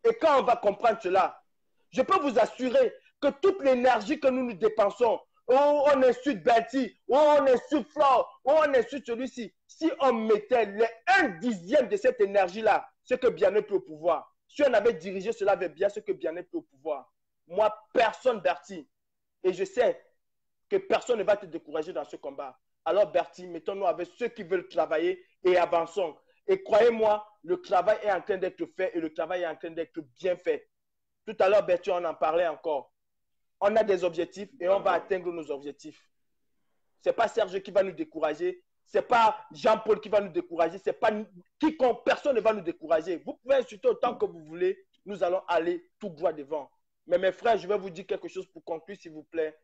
Et quand on va comprendre cela, je peux vous assurer que toute l'énergie que nous dépensons, oh, on insulte Bertie, oh, on insulte Flore, oh, on insulte celui-ci. Si on mettait un dixième de cette énergie-là, ce que Biané peut au pouvoir, si on avait dirigé cela vers bien ce que Biané peut au pouvoir, moi, personne, Bertie, et je sais que personne ne va te décourager dans ce combat. Alors, Bertie, mettons-nous avec ceux qui veulent travailler et avançons. Et croyez-moi, le travail est en train d'être fait et le travail est en train d'être bien fait. Tout à l'heure, Bertie, on en parlait encore. On a des objectifs et on va atteindre nos objectifs. Ce n'est pas Serge qui va nous décourager. Ce n'est pas Jean-Paul qui va nous décourager. Ce n'est pas quiconque. Personne ne va nous décourager. Vous pouvez insulter autant que vous voulez. Nous allons aller tout droit devant. Mais mes frères, je vais vous dire quelque chose pour conclure, s'il vous plaît.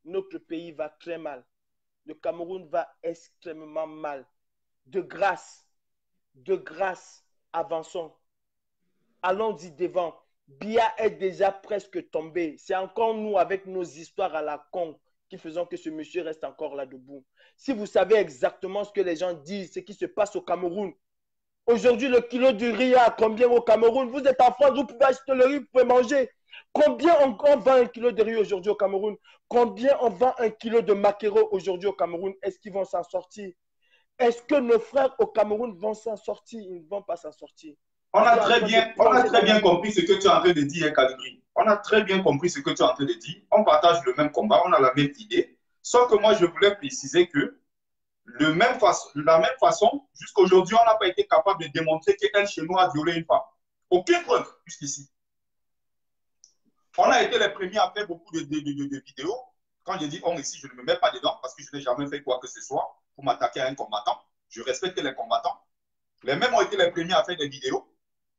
Notre pays va très mal. Le Cameroun va extrêmement mal. De grâce, avançons. Allons-y devant. Biya est déjà presque tombé. C'est encore nous, avec nos histoires à la con, qui faisons que ce monsieur reste encore là debout. Si vous savez exactement ce que les gens disent, ce qui se passe au Cameroun. Aujourd'hui, le kilo du riz à combien au Cameroun? Vous êtes en France, vous pouvez acheter le riz, vous pouvez manger. Combien on vend un kilo de riz aujourd'hui au Cameroun? Combien on vend un kilo de maquereau aujourd'hui au Cameroun? Est-ce qu'ils vont s'en sortir? Est-ce que nos frères au Cameroun vont s'en sortir? Ils ne vont pas s'en sortir. On a très bien compris ce que tu es en train de dire, Calibri. On a très bien compris ce que tu es en train de dire. On partage le même combat, on a la même idée. Sauf que moi, je voulais préciser que de la même façon, jusqu'à aujourd'hui, on n'a pas été capable de démontrer qu'un chez nous a violé une femme. Aucune preuve jusqu'ici. On a été les premiers à faire beaucoup de vidéos. Quand je dis on ici, je ne me mets pas dedans parce que je n'ai jamais fait quoi que ce soit pour m'attaquer à un combattant. Je respecte les combattants. Les mêmes ont été les premiers à faire des vidéos.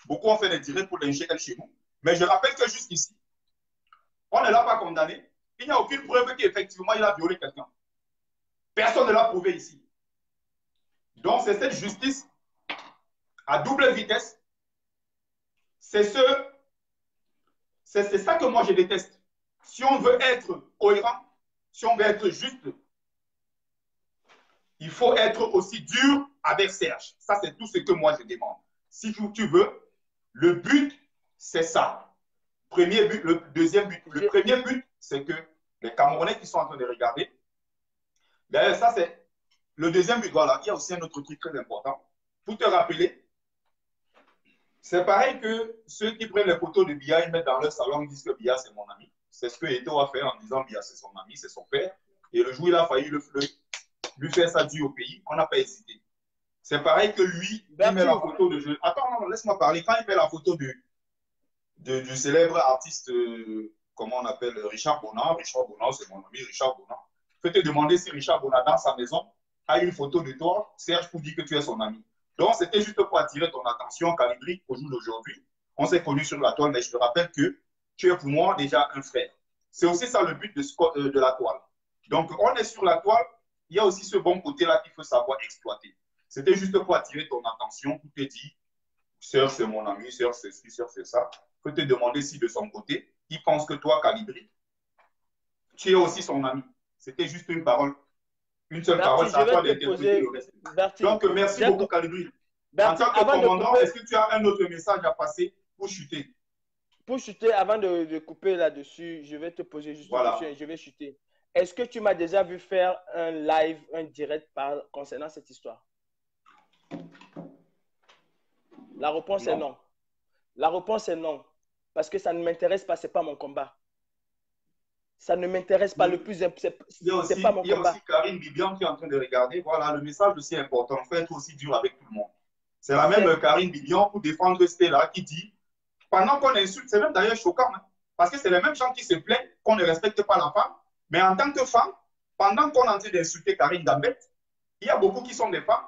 Beaucoup ont fait des directs pour lyncher elle chez nous. Mais je rappelle que jusqu'ici, on ne l'a pas condamné. Il n'y a aucune preuve qu'effectivement il a violé quelqu'un. Personne ne l'a prouvé ici. Donc c'est cette justice à double vitesse. C'est ça que moi je déteste. Si on veut être cohérent, si on veut être juste, il faut être aussi dur avec Serge. Ça, c'est tout ce que moi je demande. Si tu veux, le but, c'est ça. Premier but, le deuxième but. Le premier but, c'est que les Camerounais qui sont en train de regarder, d'ailleurs, ça, c'est le deuxième but. Voilà, il y a aussi un autre truc très important. Pour te rappeler, c'est pareil que ceux qui prennent les photos de Biya, ils mettent dans leur salon, ils disent que Biya, c'est mon ami. C'est ce que Eto a fait en disant Biya, c'est son ami, c'est son père. Et le jour où il a failli lui faire ça dû au pays, on n'a pas hésité. C'est pareil que lui, il met la photo de... Attends, non, laisse-moi parler. Quand il met la photo du célèbre artiste, comment on appelle, Richard Bonan. Richard Bonan, c'est mon ami, Richard Bonan. Je peux te demander si Richard Bonan, dans sa maison, a une photo de toi, Serge, pour dire que tu es son ami. Donc, c'était juste pour attirer ton attention, Calibri, au jour d'aujourd'hui. On s'est connus sur la toile, mais je te rappelle que tu es pour moi déjà un frère. C'est aussi ça le but de la toile. Donc, on est sur la toile, il y a aussi ce bon côté-là qu'il faut savoir exploiter. C'était juste pour attirer ton attention, pour te dire, Serge, c'est mon ami, Serge, c'est ci, Serge, c'est ça. Je peux te demander si de son côté, il pense que toi, Calibri, tu es aussi son ami. C'était juste une parole. Une seule parole, c'est à toi d'interpréter le reste. Donc, merci beaucoup, Calibri. En tant que commandant, est-ce que tu as un autre message à passer pour chuter? Pour chuter, avant de couper là-dessus, je vais te poser juste une question et je vais chuter. est-ce que tu m'as déjà vu faire un live, un direct concernant cette histoire? La réponse est non. La réponse est non. Parce que ça ne m'intéresse pas, ce n'est pas mon combat. Ça ne m'intéresse pas. Le plus c'est pas mon combat. Il y a aussi Karine Bibian qui est en train de regarder. Voilà, le message aussi important. Il faut être aussi dur avec tout le monde. C'est la même Karine Bibian pour défendre Stella qui dit, pendant qu'on insulte, c'est même d'ailleurs choquant, hein, parce que c'est les mêmes gens qui se plaignent qu'on ne respecte pas la femme. Mais en tant que femme, pendant qu'on est en train d'insulter Karine Gambette, il y a beaucoup qui sont des femmes,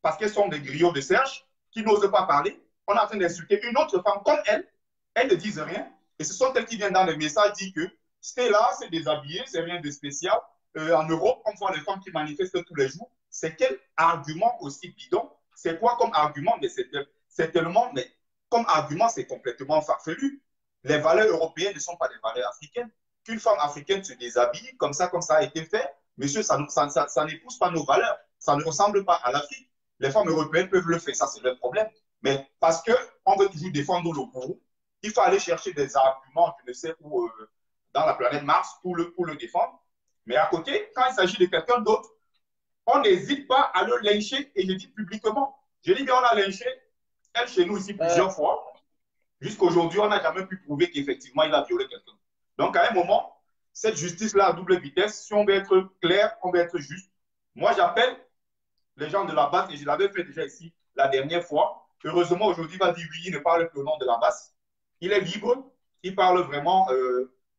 parce qu'elles sont des griots de Serge, qui n'osent pas parler. On est en train d'insulter une autre femme comme elle. Elles ne disent rien. Et ce sont elles qui viennent dans les messages dire que Stella, c'est déshabillé, c'est rien de spécial. En Europe, on voit les femmes qui manifestent tous les jours. C'est quel argument aussi bidon? C'est quoi comme argument? Mais c'est tellement, mais comme argument, c'est complètement farfelu. Les valeurs européennes ne sont pas des valeurs africaines. Qu'une femme africaine se déshabille, comme ça a été fait, monsieur, ça n'épouse pas nos valeurs. Ça ne ressemble pas à l'Afrique. Les femmes européennes peuvent le faire, ça c'est leur problème. Mais parce qu'on veut toujours défendre le gourou, il faut aller chercher des arguments, je ne sais où, dans la planète Mars pour le défendre. Mais à côté, quand il s'agit de quelqu'un d'autre, on n'hésite pas à le lyncher, et je dis publiquement. Je dis bien, on a lynché elle chez nous ici plusieurs fois. Jusqu'aujourd'hui, on n'a jamais pu prouver qu'effectivement, il a violé quelqu'un. Donc, à un moment, cette justice-là à double vitesse, si on veut être clair, on veut être juste. Moi, j'appelle les gens de la base, et je l'avais fait déjà ici la dernière fois. Heureusement, aujourd'hui, il va dire oui, il ne parle que au nom de la base. Il est libre, il parle vraiment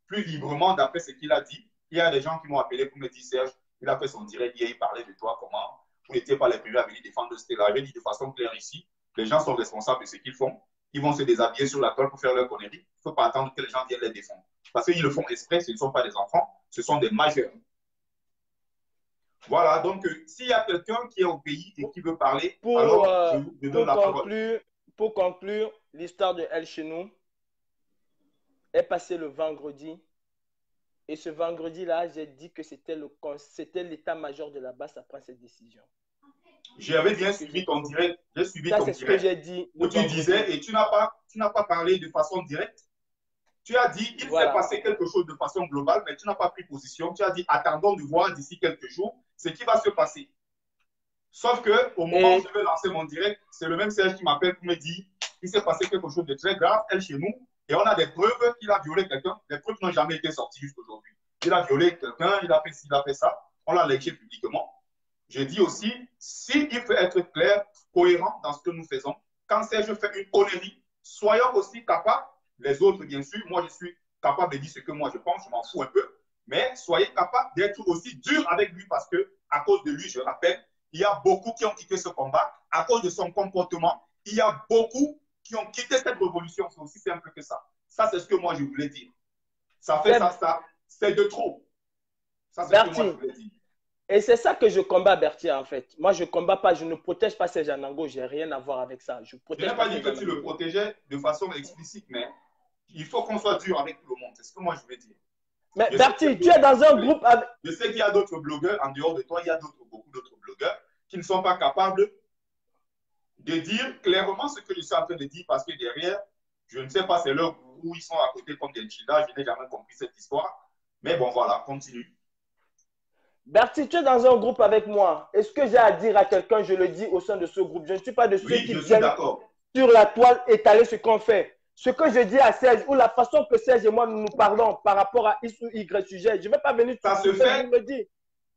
plus librement d'après ce qu'il a dit. Il y a des gens qui m'ont appelé pour me dire, Serge, il a fait son direct hier, il parlait de toi, comment vous n'étiez pas les premiers à venir défendre Stella. J'ai dit de façon claire ici, les gens sont responsables de ce qu'ils font. Ils vont se déshabiller sur la toile pour faire leur connerie. Il ne faut pas attendre que les gens viennent les défendre. Parce qu'ils le font exprès, ce ne sont pas des enfants, ce sont des majeurs. Voilà, donc s'il y a quelqu'un qui est au pays et qui veut parler, alors je donne la parole. Pour conclure, l'histoire de Elle chez nous est passée le vendredi. Et ce vendredi-là, j'ai dit que c'était l'état-major de la base à prendre cette décision. J'avais bien suivi ton direct. J'ai suivi ton direct. C'est ce que j'ai dit. Où tu disais, et tu n'as pas parlé de façon directe. Tu as dit, il s'est passé quelque chose de façon globale, mais tu n'as pas pris position. Tu as dit, attendons de voir d'ici quelques jours ce qui va se passer. Sauf qu'au moment où je vais lancer mon direct, c'est le même Serge qui m'appelle pour me dire, il s'est passé quelque chose de très grave, elle chez nous, et on a des preuves qu'il a violé quelqu'un. Les preuves n'ont jamais été sorties jusqu'aujourd'hui. Il a violé quelqu'un, il a fait ci, il a fait ça. On l'a lynché publiquement. Je dis aussi, s'il faut être clair, cohérent dans ce que nous faisons, quand Serge fait une connerie, soyons aussi capables, les autres bien sûr, moi je suis capable de dire ce que moi je pense, je m'en fous un peu, mais soyez capables d'être aussi dur avec lui parce que à cause de lui, je rappelle, il y a beaucoup qui ont quitté ce combat à cause de son comportement. Il y a beaucoup qui ont quitté cette révolution. C'est aussi simple que ça. Ça, c'est ce que moi, je voulais dire. Ça fait ça, c'est de trop. Ça, c'est ce que moi, je voulais dire. Et c'est ça que je combats, Bertie, en fait. Moi, je ne combats pas, je ne protège pas Serge Anango. Je n'ai rien à voir avec ça. Je n'ai pas dit que tu le protégeais de façon explicite, mais il faut qu'on soit dur avec tout le monde. C'est ce que moi, je voulais dire. Mais Bertie, tu es dans un groupe avec... Je sais qu'il y a d'autres blogueurs, en dehors de toi, il y a beaucoup d'autres blogueurs qui ne sont pas capables de dire clairement ce que je suis en train de dire parce que derrière, je ne sais pas, c'est leur gourou, ils sont à côté comme des chidas, je n'ai jamais compris cette histoire. Mais bon, voilà, continue. Bertie, tu es dans un groupe avec moi. Est-ce que j'ai à dire à quelqu'un, je le dis au sein de ce groupe? Je ne suis pas de ceux qui viennent sur la toile étaler ce qu'on fait. Ce que je dis à Serge, ou la façon que Serge et moi nous parlons par rapport à X ou Y sujet, je ne vais pas venir ça se fait. Me dire.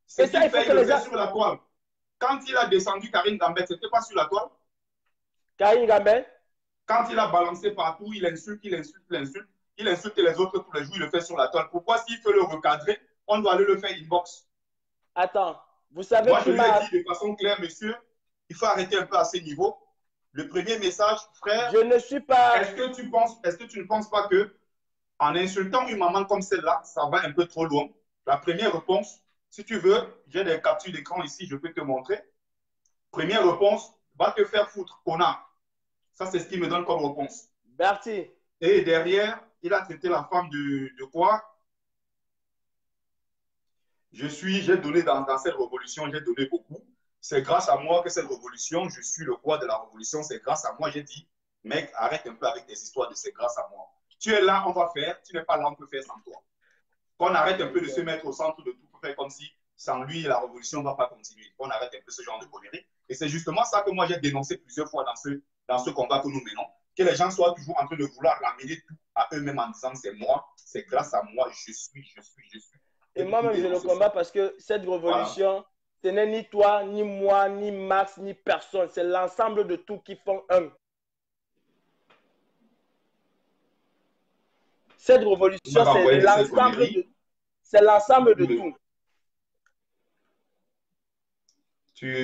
C'est ça, il faut que les gens sur la toile. Quand il a descendu Karine Gambette, ce n'était pas sur la toile? Karine Gambette? Quand il a balancé partout, il insulte les autres tous les jours, il le fait sur la toile. Pourquoi s'il peut le recadrer, on doit aller le faire inbox? Attends, vous savez... Moi, je lui ai dit de façon claire, monsieur, il faut arrêter un peu à ce niveau. Le premier message, frère, je ne suis pas... Est-ce que tu ne penses pas que en insultant une maman comme celle-là, ça va un peu trop loin? La première réponse, si tu veux, j'ai des captures d'écran ici, je peux te montrer. Première réponse, va te faire foutre, connard. Ça, c'est ce qu'il me donne comme réponse. Bertie. Et derrière, il a traité la femme de quoi? J'ai donné dans cette révolution, j'ai donné beaucoup. C'est grâce à moi que cette révolution, je suis le roi de la révolution, c'est grâce à moi. J'ai dit, mec, arrête un peu avec des histoires de c'est grâce à moi. Tu es là, on va faire. Tu n'es pas là, on peut faire sans toi. Qu'on arrête un peu de se mettre au centre de tout pour faire comme si sans lui, la révolution ne va pas continuer. On arrête un peu ce genre de conneries. Et c'est justement ça que moi, j'ai dénoncé plusieurs fois dans ce combat que nous menons. Que les gens soient toujours en train de vouloir ramener tout à eux-mêmes en disant c'est moi, c'est grâce à moi, je suis. Et moi-même, je le combats parce que cette révolution, ce n'est ni toi, ni moi, ni Max, ni personne. C'est l'ensemble de tout qui font un. Cette révolution, c'est l'ensemble de tout.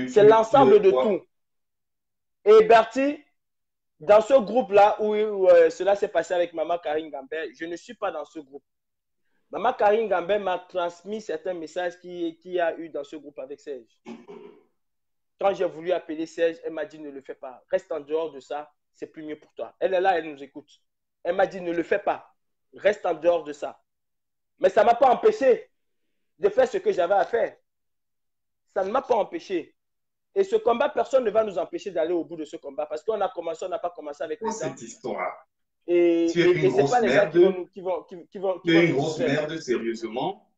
C'est l'ensemble de tout. Et Bertie, dans ce groupe-là où cela s'est passé avec Maman Karine Gambert, je ne suis pas dans ce groupe. Maman Karine Gambert m'a transmis certains messages qu'il y a eu dans ce groupe avec Serge. Quand j'ai voulu appeler Serge, elle m'a dit ne le fais pas. Reste en dehors de ça, c'est plus mieux pour toi. Elle est là, elle nous écoute. Elle m'a dit ne le fais pas. Reste en dehors de ça. Mais ça ne m'a pas empêché de faire ce que j'avais à faire. Ça ne m'a pas empêché. Et ce combat, personne ne va nous empêcher d'aller au bout de ce combat parce qu'on a commencé, on n'a pas commencé avec les gens. Cette histoire. Et ce n'est pas les gens qui vont tu es une grosse merde, sérieusement.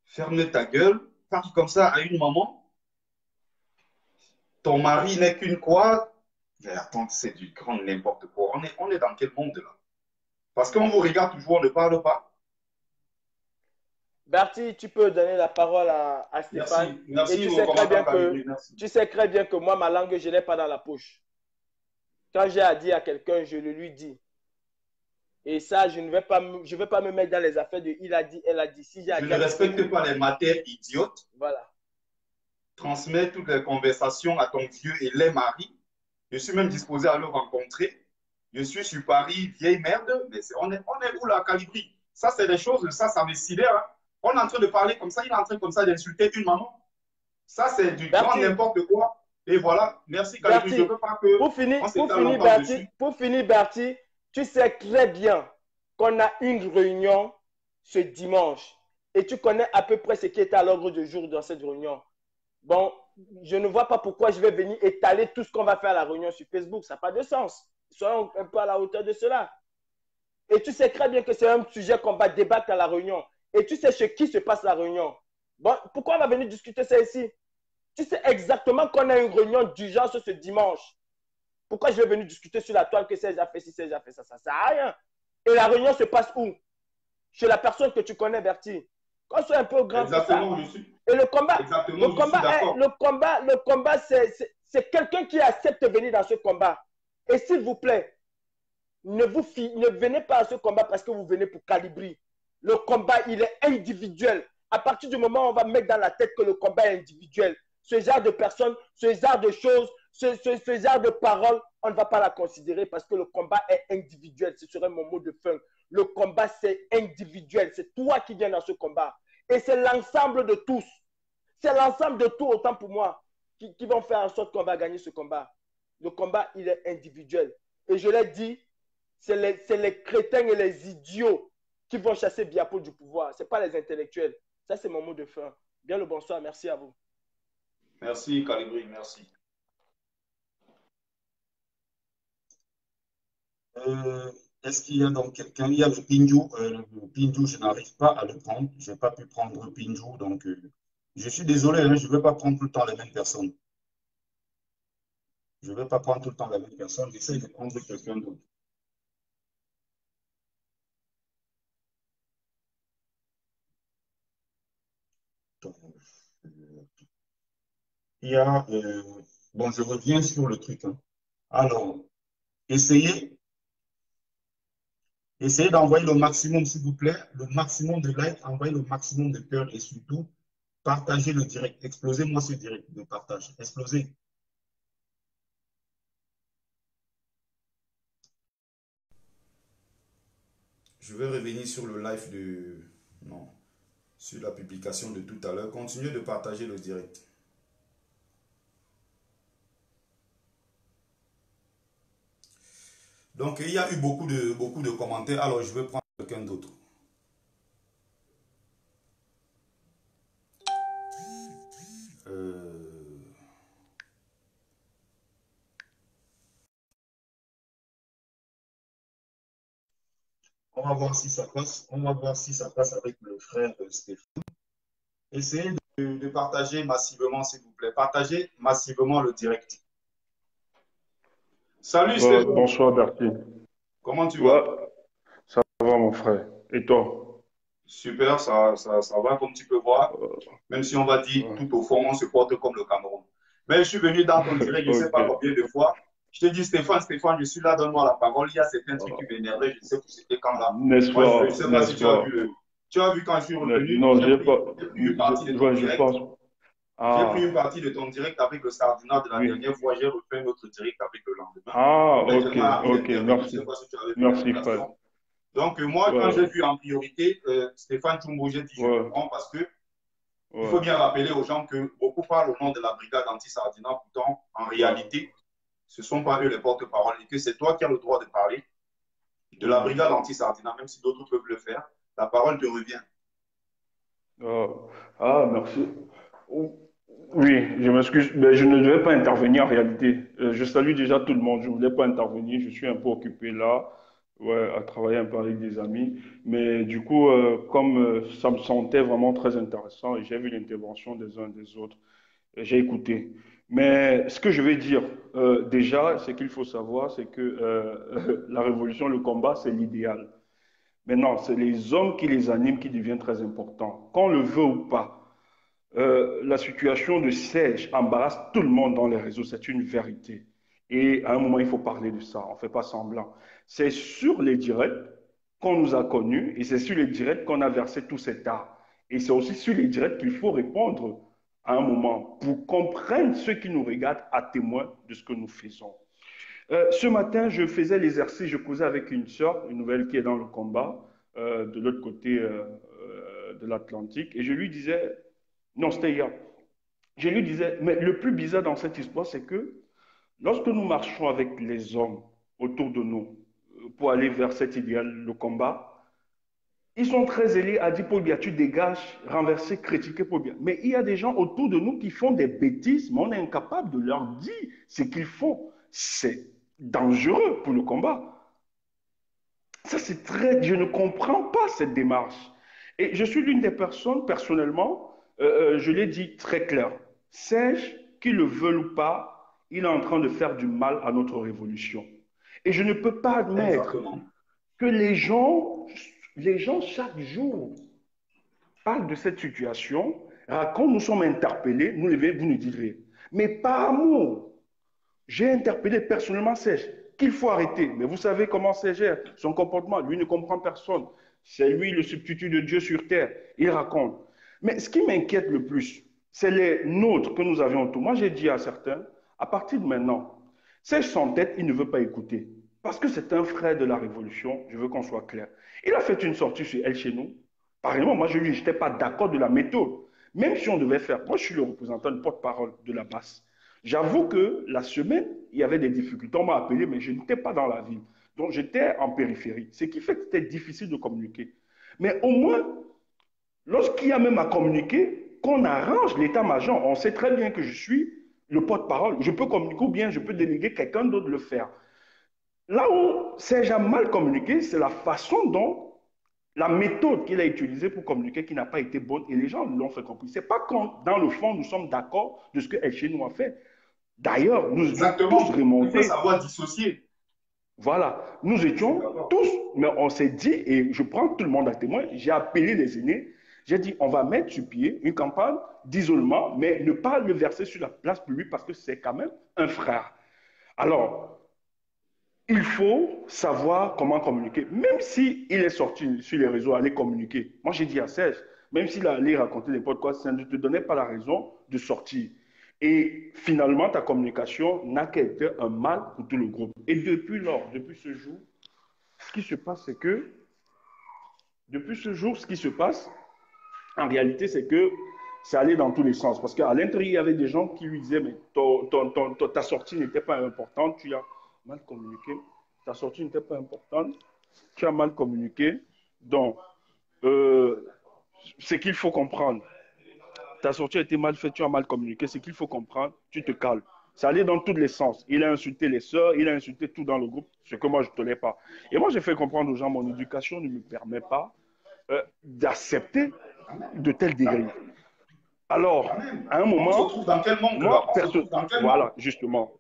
Ferme ta gueule. Parle comme ça à une maman. Ton mari n'est qu'une quoi? Mais attends, c'est du grand n'importe quoi. On est dans quel monde là? Parce qu'on vous regarde toujours, on ne parle pas. Bertie, tu peux donner la parole à Stéphane. Merci, et tu sais très bien que moi, ma langue, je ne l'ai pas dans la poche. Quand j'ai à dire à quelqu'un, je le lui dis. Et ça, je ne vais pas me mettre dans les affaires de il a dit, elle a dit. Si je ne respecte pas les matières idiotes. Voilà. Transmets toutes les conversations à ton vieux et les maris. Je suis même disposé à le rencontrer. Je suis sur Paris, vieille merde. Mais on est où là, Calibri? Ça, c'est des choses, ça me sidère. Hein. On est en train de parler comme ça, il est en train comme ça d'insulter une maman. Ça, c'est du grand n'importe quoi. Et voilà, merci Calibri. Je ne veux pas que... Pour finir, Bertie, tu sais très bien qu'on a une réunion ce dimanche. Et tu connais à peu près ce qui était à l'ordre du jour dans cette réunion. Bon, je ne vois pas pourquoi je vais venir étaler tout ce qu'on va faire à la réunion sur Facebook. Ça n'a pas de sens. Soyons un peu à la hauteur de cela. Et tu sais très bien que c'est un sujet qu'on va débattre à la réunion. Et tu sais chez qui se passe la réunion. Bon, pourquoi on va venir discuter ça ici? Tu sais exactement qu'on a une réunion d'urgence ce dimanche. Pourquoi je vais venir discuter sur la toile que Serge a fait ci, Serge a fait ça? Ça ne sert à rien. Et la réunion se passe où? Chez la personne que tu connais, Bertie. Qu'on soit un peu grand que ça. Et le combat, c'est quelqu'un qui accepte de venir dans ce combat. Et s'il vous plaît, ne venez pas à ce combat parce que vous venez pour Calibri. Le combat, il est individuel. À partir du moment où on va mettre dans la tête que le combat est individuel, ce genre de personnes, ce genre de choses, ce genre de paroles, on ne va pas la considérer parce que le combat est individuel. Ce serait mon mot de fin. Le combat, c'est individuel. C'est toi qui viens dans ce combat. Et c'est l'ensemble de tous. C'est l'ensemble de tout, autant pour moi, qui vont faire en sorte qu'on va gagner ce combat. Le combat, il est individuel. Et je l'ai dit, c'est les crétins et les idiots qui vont chasser Biapo du pouvoir. Ce n'est pas les intellectuels. Ça, c'est mon mot de fin. Bien le bonsoir. Merci à vous. Merci, Calibri. Merci. Est-ce qu'il y a donc quelqu'un? Il y a le Pinjou. Le Pinjou, je n'arrive pas à le prendre. Je n'ai pas pu prendre le Pinjou. Donc, je suis désolé, hein, je ne vais pas prendre tout le temps les mêmes personnes. Je ne vais pas prendre tout le temps la même personne. J'essaie de prendre quelqu'un d'autre. Il y a... bon, je reviens sur le truc. Hein. Alors, essayez d'envoyer le maximum, s'il vous plaît, le maximum de likes, envoyez le maximum de cœur et surtout, partagez le direct. Explosez-moi ce direct de partage. Explosez. Je vais revenir sur le live de... Non. Sur la publication de tout à l'heure. Continuez de partager le direct. Donc, il y a eu beaucoup de commentaires. Alors, je vais prendre quelqu'un d'autre. On va voir si ça passe. On va voir si ça passe avec le frère Stéphane. Essayez de partager massivement, s'il vous plaît. Partagez massivement le direct. Salut Stéphane, Bonsoir, Bertie. comment tu Ouais, vas? ça va, mon frère. Et toi? Super, ça va comme tu peux voir. Euh, Même si on va dire ouais. tout au fond, on se porte comme le Cameroun. Mais je suis venu dans ton direct, je ne sais Ok. pas combien de fois. Je te dis, Stéphane, je suis là, donne-moi la parole. Il y a certains trucs qui m'énervaient, je ne sais plus c'était quand là. N'est-ce Moi, je ne pas? sais pas si N'est-ce tu as vu pas? tu as vu quand je suis revenu, Non, j'ai pas. j'ai pris une partie de ton Ouais, je direct. pense. J'ai pris une Ah, partie de ton direct avec le Sardina de la oui. dernière fois. J'ai refait notre direct avec le lendemain. Ah, On est ok, tellement envie ok. d'intervenir. Je ne sais Merci. pas si tu avais vu Merci, frère. l'invitation. Donc, moi, quand j'ai Ouais, vu en priorité Stéphane Tchumbo, j'ai dit je le ouais, prends parce que il faut ouais. bien rappeler aux gens que beaucoup parlent au nom de la brigade anti-Sardina. Pourtant, en Ouais. réalité, ce ne sont pas eux les porte-parole et que c'est toi qui as le droit de parler de la Mhm. brigade anti-Sardina, même si d'autres peuvent le faire. La parole te revient. Ah, merci. Oui, je m'excuse, mais je ne devais pas intervenir en réalité. Je salue déjà tout le monde. Je ne voulais pas intervenir. Je suis un peu occupé là, ouais, à travailler un peu avec des amis. Mais du coup, comme ça me sentait vraiment très intéressant et j'ai vu l'intervention des uns des autres, j'ai écouté. Mais ce que je vais dire déjà, c'est qu'il faut savoir, c'est que la révolution, le combat, c'est l'idéal. Maintenant, c'est les hommes qui les animent qui deviennent très importants. Qu'on le veut ou pas. La situation de Serge embarrasse tout le monde dans les réseaux, c'est une vérité. Et à un moment, il faut parler de ça, on ne fait pas semblant. C'est sur les directs qu'on nous a connus et c'est sur les directs qu'on a versé tout cet art. Et c'est aussi sur les directs qu'il faut répondre à un moment pour comprendre ceux qui nous regardent à témoin de ce que nous faisons. Ce matin, je faisais l'exercice, je causais avec une sœur, une nouvelle qui est dans le combat, de l'autre côté de l'Atlantique, et je lui disais, non, c'était hier. Je lui disais, mais le plus bizarre dans cette histoire, c'est que lorsque nous marchons avec les hommes autour de nous pour aller vers cet idéal, le combat, ils sont très zélés à dire, Paul Biya, tu dégages, renverser, critiquer Paul Biya. Mais il y a des gens autour de nous qui font des bêtises, mais on est incapable de leur dire ce qu'ils font. C'est dangereux pour le combat. Ça, c'est très. Je ne comprends pas cette démarche. Et je suis l'une des personnes, personnellement, je l'ai dit très clair. Sais-je qu'ils le veulent ou pas, il est en train de faire du mal à notre révolution. Et je ne peux pas admettre Exactement. que les gens chaque jour parlent de cette situation, racontent, nous sommes interpellés, vous nous direz. Mais par amour, j'ai interpellé personnellement Serge qu'il faut arrêter. Mais vous savez comment Serge gère son comportement. Lui ne comprend personne. C'est lui le substitut de Dieu sur terre. Il raconte. Mais ce qui m'inquiète le plus, c'est les nôtres que nous avions autour. Moi, j'ai dit à certains, à partir de maintenant, Serge sans tête, il ne veut pas écouter. Parce que c'est un frère de la Révolution, je veux qu'on soit clair. Il a fait une sortie sur Elle chez nous. Par exemple, moi, je lui n'étais pas d'accord de la méthode. Même si on devait faire, moi, je suis le représentant, le porte-parole de la base. J'avoue que la semaine, il y avait des difficultés. On m'a appelé, mais je n'étais pas dans la ville. Donc, j'étais en périphérie. Ce qui fait que c'était difficile de communiquer. Mais au moins, lorsqu'il y a même à communiquer, qu'on arrange l'état-major, on sait très bien que je suis le porte-parole. Je peux communiquer ou bien je peux déléguer quelqu'un d'autre de le faire. Là où Serge a mal communiqué, c'est la façon dont la méthode qu'il a utilisée pour communiquer qui n'a pas été bonne et les gens l'ont fait comprendre. Ce n'est pas quand, dans le fond, nous sommes d'accord de ce que El nous a fait. D'ailleurs, nous étions tous Exactement. Il faut remontés. savoir dissocier. Voilà, nous Je suis étions d'accord. tous, mais on s'est dit, et je prends tout le monde à témoin, j'ai appelé les aînés, j'ai dit, on va mettre sur pied une campagne d'isolement, mais ne pas le verser sur la place publique parce que c'est quand même un frère. Alors, il faut savoir comment communiquer. Même s'il est sorti sur les réseaux, aller communiquer. Moi, j'ai dit à Serge, même s'il allait raconter des podcasts, ça ne te donnait pas la raison de sortir. Et finalement, ta communication n'a qu'à être un mal pour tout le groupe. Et depuis lors, depuis ce jour, ce qui se passe, c'est que, depuis ce jour, ce qui se passe, en réalité, c'est que ça allait dans tous les sens. Parce qu'à l'intérieur, il y avait des gens qui lui disaient, mais ta sortie n'était pas importante, tu as mal communiqué. Ta sortie n'était pas importante, tu as mal communiqué. Donc, euh, ce qu'il faut comprendre, ta sortie a été mal faite, tu as mal communiqué. Ce qu'il faut comprendre, tu te calmes. Ça allait dans tous les sens. Il a insulté les sœurs, il a insulté tout dans le groupe, ce que moi je ne tenais pas. Et moi, j'ai fait comprendre aux gens, mon éducation ne me permet pas d'accepter de telles dérives. Alors, Quand même. à un On se moment, trouve dans quel monde là? moi, On se trouve dans quel monde? voilà, justement,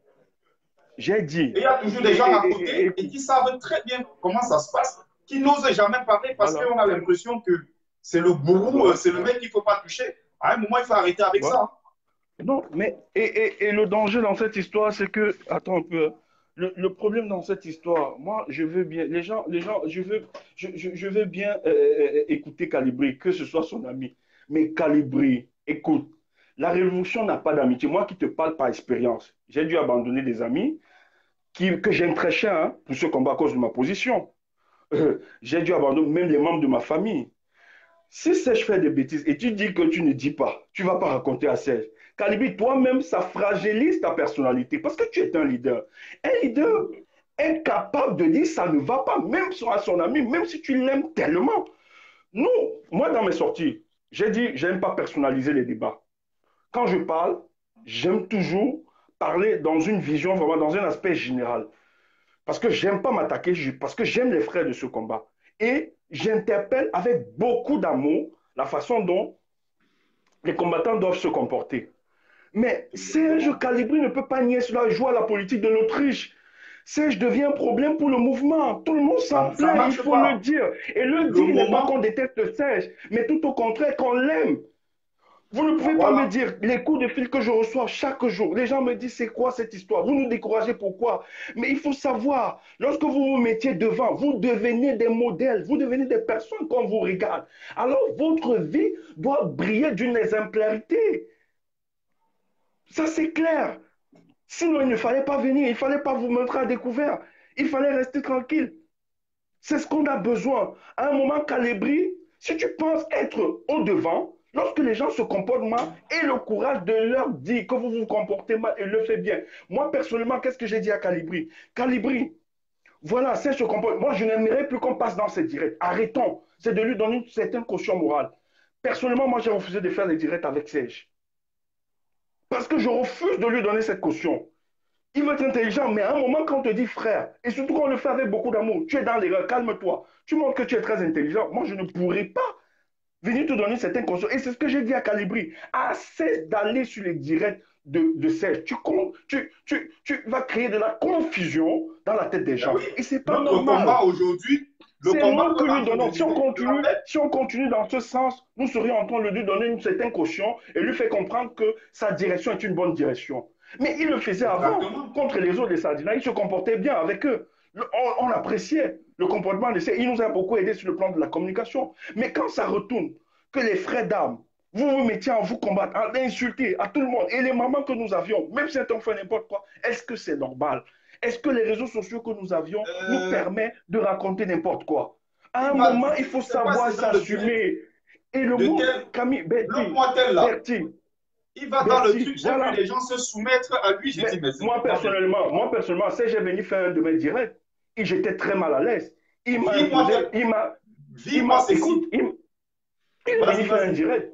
j'ai dit, Et il y a toujours des gens à côté et qui savent très bien comment ça se passe, qui n'osent jamais parler parce voilà, qu'on a l'impression que c'est le gourou, ouais, c'est le mec qu'il ne faut pas toucher. À un moment, il faut arrêter avec ouais. ça. Non, mais, et le danger dans cette histoire, c'est que, attends un peu, hein. Le problème dans cette histoire, moi, je veux bien, je veux bien écouter Calibri, que ce soit son ami. Mais Calibri, écoute, la révolution n'a pas d'amitié. Moi qui te parle par expérience, j'ai dû abandonner des amis que j'aime très cher, hein, pour ce combat à cause de ma position. J'ai dû abandonner même les membres de ma famille. Si Serge fait des bêtises et tu dis que tu ne dis pas, tu ne vas pas raconter à Serge. Calibi, toi-même, ça fragilise ta personnalité parce que tu es un leader. Un leader incapable de dire ça ne va pas, même à son ami, même si tu l'aimes tellement. Nous, moi, dans mes sorties, j'ai dit, j'aime pas personnaliser les débats. Quand je parle, j'aime toujours parler dans une vision, vraiment dans un aspect général. Parce que j'aime pas m'attaquer, parce que j'aime les frères de ce combat. Et j'interpelle avec beaucoup d'amour la façon dont les combattants doivent se comporter. Mais Serge Calibri ne peut pas nier cela et jouer à la politique de l'Autriche. Serge devient un problème pour le mouvement. Tout le monde s'en Ça plaint, il marche faut le pas. dire. Et le Le dire n'est pas moment, qu'on déteste Serge, mais tout au contraire qu'on l'aime. Vous ne pouvez pas me voilà. dire les coups de fil que je reçois chaque jour. Les gens me disent c'est quoi cette histoire? Vous nous découragez pourquoi? Mais il faut savoir, lorsque vous vous mettiez devant, vous devenez des modèles, vous devenez des personnes qu'on vous regarde. Alors votre vie doit briller d'une exemplarité. Ça c'est clair. Sinon il ne fallait pas venir, il ne fallait pas vous montrer à découvert. Il fallait rester tranquille. C'est ce qu'on a besoin. À un moment calibri, si tu penses être au devant, lorsque les gens se comportent mal, aie le courage de leur dire que vous vous comportez mal et le fait bien. Moi, personnellement, qu'est-ce que j'ai dit à Calibri? Calibri, voilà, c'est ce comporte. Moi, je n'aimerais plus qu'on passe dans ces directs. Arrêtons. C'est de lui donner une certaine caution morale. Personnellement, moi, j'ai refusé de faire les directs avec Serge. Parce que je refuse de lui donner cette caution. Il veut être intelligent, mais à un moment, quand on te dit frère, et surtout quand on le fait avec beaucoup d'amour, tu es dans l'erreur, calme-toi. Tu montres que tu es très intelligent. Moi, je ne pourrais pas venir te donner certaines conseils. Et c'est ce que j'ai dit à Calibri. Assez d'aller sur les directs de Serge. Tu vas créer de la confusion dans la tête des Ben gens. oui, Et c'est pas notre normal. combat aujourd'hui, le C'est combat nous qu'on que est lui en train donnons. de développer, Si on continue dans ce sens, nous serions en train de lui donner une certaine caution et lui faire comprendre que sa direction est une bonne direction. Mais il le faisait avant, exactement. contre les autres des Sardinats. Il se comportait bien avec eux. On appréciait le comportement de ces. Il nous a beaucoup aidé sur le plan de la communication. Mais quand ça retourne, que les frères d'armes, vous vous mettiez à vous combattre, à insulter à tout le monde, et les mamans que nous avions, même si on fait n'importe quoi, est-ce que c'est normal? Est-ce que les réseaux sociaux que nous avions nous Euh, permettent de raconter n'importe quoi? À il un va, moment, il je faut ne sais pas savoir c'est dans le direct s'assumer. Et le de mot, tel, Camille, Bertie, bloque-moi tel là. Bertie, Il va dans le Bertie, truc, j'ai vu voilà. les gens se soumettre à lui. J'ai Mais dit, mais c'est pourquoi mais moi personnellement, si j'ai venu faire un de mes directs, et j'étais très mal à l'aise. Il m'a vis-moi imposé, tel, vis-moi écoute, ceci. il est venu Vas-y, faire un vas-y. direct.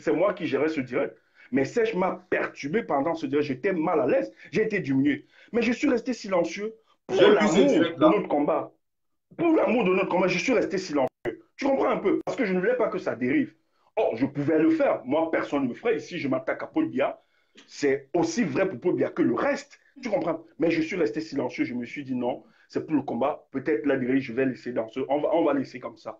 C'est moi qui gérais ce direct. Mais Sèche m'a perturbé pendant ce direct. J'étais mal à l'aise. J'ai été diminué. Mais je suis resté silencieux pour J'ai vu ce l'amour direct de là. notre combat. Pour l'amour de notre combat, je suis resté silencieux. Tu comprends un peu? Parce que je ne voulais pas que ça dérive. Or, je pouvais le faire. Moi, personne ne me ferait. Ici, je m'attaque à Paul Biya. C'est aussi vrai pour Paul Biya que le reste. Tu comprends? Mais je suis resté silencieux. Je me suis dit non, c'est pour le combat. Peut-être la dirige, je vais laisser dans ce. On va laisser comme ça.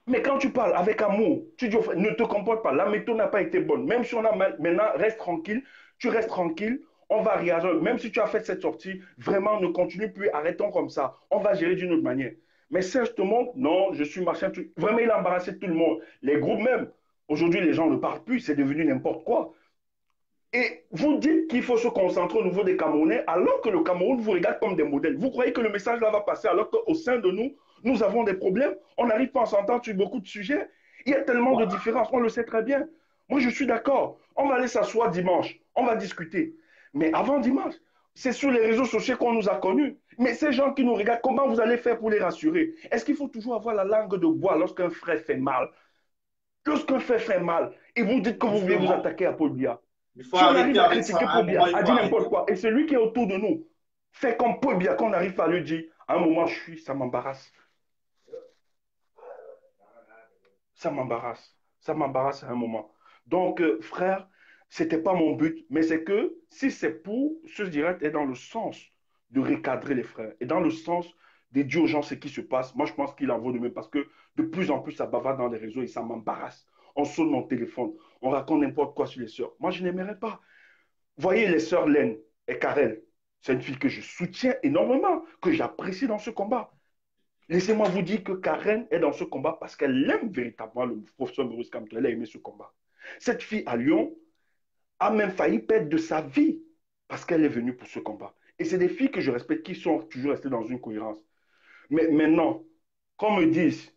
Mais quand tu parles avec amour, tu dis au frère, ne te comporte pas. La méthode n'a pas été bonne. Même si on a mal, maintenant, reste tranquille. Tu restes tranquille. On va réagir. Même si tu as fait cette sortie, vraiment, ne continue plus. Arrêtons comme ça. On va gérer d'une autre manière. Mais Serge te montre, non, je suis machin. Vraiment, il a embarrassé tout le monde. Les groupes même. Aujourd'hui, les gens ne parlent plus. C'est devenu n'importe quoi. Et vous dites qu'il faut se concentrer au niveau des Camerounais, alors que le Cameroun vous regarde comme des modèles. Vous croyez que le message là va passer, alors qu'au sein de nous, nous avons des problèmes. On n'arrive pas à s'entendre sur beaucoup de sujets. Il y a tellement de Voilà. différences, on le sait très bien. Moi, je suis d'accord. On va aller s'asseoir dimanche. On va discuter. Mais avant dimanche, c'est sur les réseaux sociaux qu'on nous a connus. Mais ces gens qui nous regardent, comment vous allez faire pour les rassurer? Est-ce qu'il faut toujours avoir la langue de bois lorsqu'un frère fait mal? Lorsqu'un frère fait mal, et vous dites que vous voulez vous Justement, attaquer à Paul Biya. il faut Si on arrive arrêter à avec ça. critiquer À un Paul moment, Biya, il à faut dire n'importe arrêter. quoi, et celui qui est autour de nous fait comme Paul Biya, qu'on arrive à lui dire, à un moment, ça m'embarrasse. Ça m'embarrasse. Ça m'embarrasse à un moment. Donc, frère, ce n'était pas mon but, mais c'est que si c'est pour, ce direct est dans le sens de recadrer les frères et dans le sens de dire aux gens ce qui se passe. Moi, je pense qu'il en vaut de même parce que de plus en plus, ça bavarde dans les réseaux et ça m'embarrasse. On sonne mon téléphone, on raconte n'importe quoi sur les sœurs. Moi, je n'aimerais pas. Voyez les sœurs Laine et Karel. C'est une fille que je soutiens énormément, que j'apprécie dans ce combat. Laissez-moi vous dire que Karen est dans ce combat parce qu'elle aime véritablement le professeur Maurice Kamto. Elle a aimé ce combat. Cette fille à Lyon a même failli perdre de sa vie parce qu'elle est venue pour ce combat. Et c'est des filles que je respecte qui sont toujours restées dans une cohérence. Mais maintenant, qu'on me dise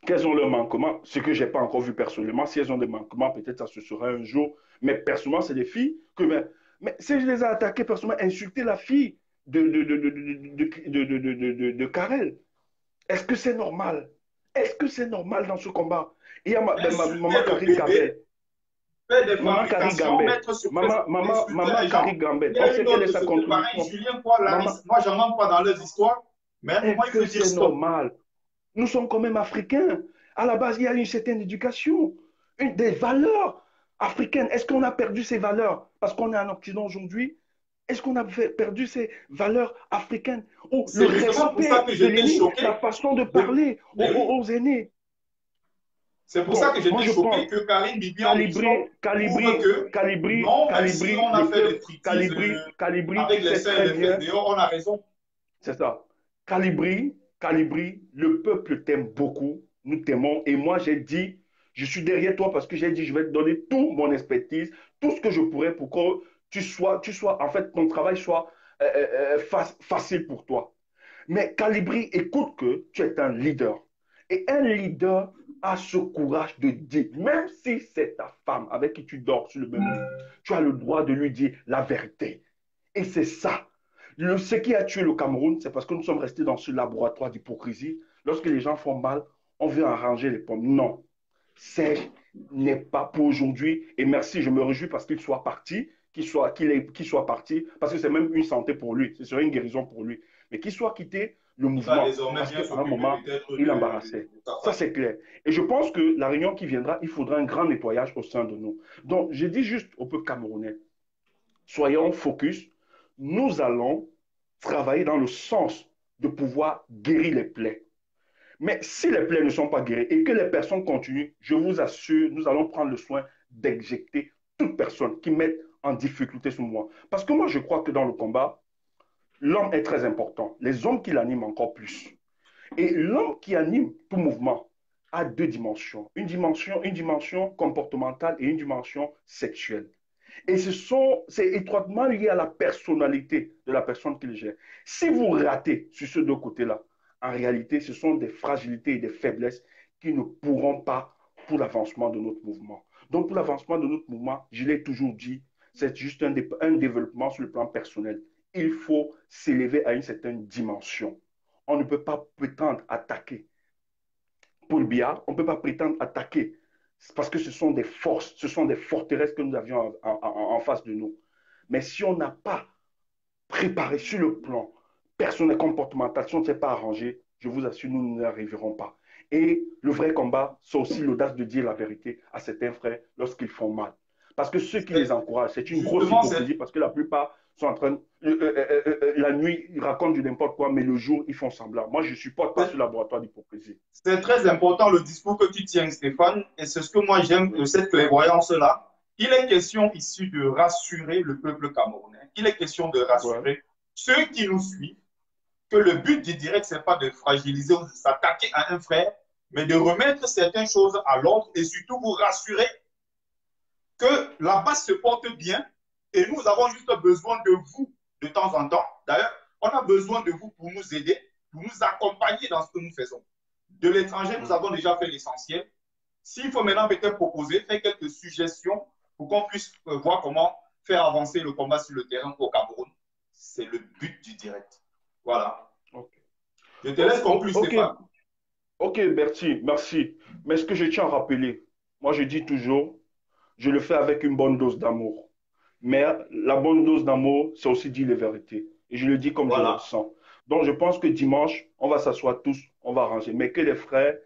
qu'elles ont leurs manquements, ce que je n'ai pas encore vu personnellement, si elles ont des manquements, peut-être ça se sera un jour. Mais personnellement, c'est des filles que... Mais si je les ai attaquées personnellement, insulter la fille de Karel, est-ce que c'est normal? Est-ce que c'est normal dans ce combat? Il y a maman Carrie Gambet. Maman Carrie Gambet. Maman Carrie Gambet. On sait quelle est sa contribution. Julien, moi, je n'en pas dans leurs histoires. Mais à un moment, il faut dire c'est normal. Nous sommes quand même africains. À la base, il y a une certaine éducation, des valeurs africaines. Est-ce qu'on a perdu ces valeurs parce qu'on est en Occident aujourd'hui? Est-ce qu'on a perdu ces valeurs africaines? Oh, le respect de l'aîné, la façon de parler aux aînés. C'est pour ça que j'étais choqué que Karine Bibian Calibri, avec les seuls et on a raison. C'est ça. Calibri, le peuple t'aime beaucoup, nous t'aimons. Et moi, j'ai dit, je suis derrière toi parce que j'ai dit, je vais te donner toute mon expertise, tout ce que je pourrais pour que tu sois, en fait, ton travail soit facile pour toi. Mais Calibri, écoute que tu es un leader. Et un leader a ce courage de dire, même si c'est ta femme avec qui tu dors sur le même lit, tu as le droit de lui dire la vérité. Et c'est ça. Ce qui a tué le Cameroun, c'est parce que nous sommes restés dans ce laboratoire d'hypocrisie. Lorsque les gens font mal, on veut arranger les pommes. Non. Serge n'est pas pour aujourd'hui. Et merci, je me réjouis parce qu'il soit parti, qu'il soit parti, parce que c'est même une santé pour lui. Ce serait une guérison pour lui. Mais qu'il soit quitté le mouvement, parce qu'à un moment, il embarrassait. Ça, c'est clair. Et je pense que la réunion qui viendra, il faudra un grand nettoyage au sein de nous. Donc, je dis juste au peuple camerounais, soyons focus. Nous allons travailler dans le sens de pouvoir guérir les plaies. Mais si les plaies ne sont pas guéries et que les personnes continuent, je vous assure, nous allons prendre le soin d'éjecter toute personne qui met en difficulté ce mouvement. Parce que moi, je crois que dans le combat, l'homme est très important. Les hommes qui l'animent encore plus. Et l'homme qui anime tout mouvement a deux dimensions. Une dimension comportementale et une dimension sexuelle. Et c'est étroitement lié à la personnalité de la personne qui le gère. Si vous ratez sur ces deux côtés-là, en réalité, ce sont des fragilités et des faiblesses qui ne pourront pas pour l'avancement de notre mouvement. Donc, pour l'avancement de notre mouvement, je l'ai toujours dit, c'est juste un développement sur le plan personnel. Il faut s'élever à une certaine dimension. On ne peut pas prétendre attaquer Paul Biya, on ne peut pas prétendre attaquer parce que ce sont des forces, ce sont des forteresses que nous avions en face de nous. Mais si on n'a pas préparé sur le plan personnel, comportemental, si on ne s'est pas arrangé, je vous assure, nous n'y arriverons pas. Et le vrai combat, c'est aussi l'audace de dire la vérité à certains frères lorsqu'ils font mal. Parce que ceux qui les encouragent, c'est une grosse hypocrisie parce que la plupart sont en train, la nuit, ils racontent du n'importe quoi, mais le jour, ils font semblant. Moi, je ne supporte pas ce laboratoire d'hypocrisie. C'est très important le discours que tu tiens, Stéphane, et c'est ce que moi j'aime de cette clairvoyance-là. Il est question ici de rassurer le peuple camerounais. Il est question de rassurer ceux qui nous suivent que le but du direct, ce n'est pas de fragiliser ou de s'attaquer à un frère, mais de remettre certaines choses à l'ordre et surtout vous rassurer que la base se porte bien et nous avons juste besoin de vous de temps en temps. D'ailleurs, on a besoin de vous pour nous aider, pour nous accompagner dans ce que nous faisons. De l'étranger, nous avons déjà fait l'essentiel. S'il faut maintenant peut-être proposer, faire quelques suggestions pour qu'on puisse voir comment faire avancer le combat sur le terrain au Cameroun, c'est le but du direct. Voilà. Okay. Je te laisse conclure, Stéphane. Ok, Bertie, merci. Mais ce que je tiens à rappeler, moi je dis toujours, je le fais avec une bonne dose d'amour. Mais la bonne dose d'amour, c'est aussi dire les vérités. Et je le dis comme je le sens. Donc je pense que dimanche, on va s'asseoir tous, on va arranger. Mais que les frères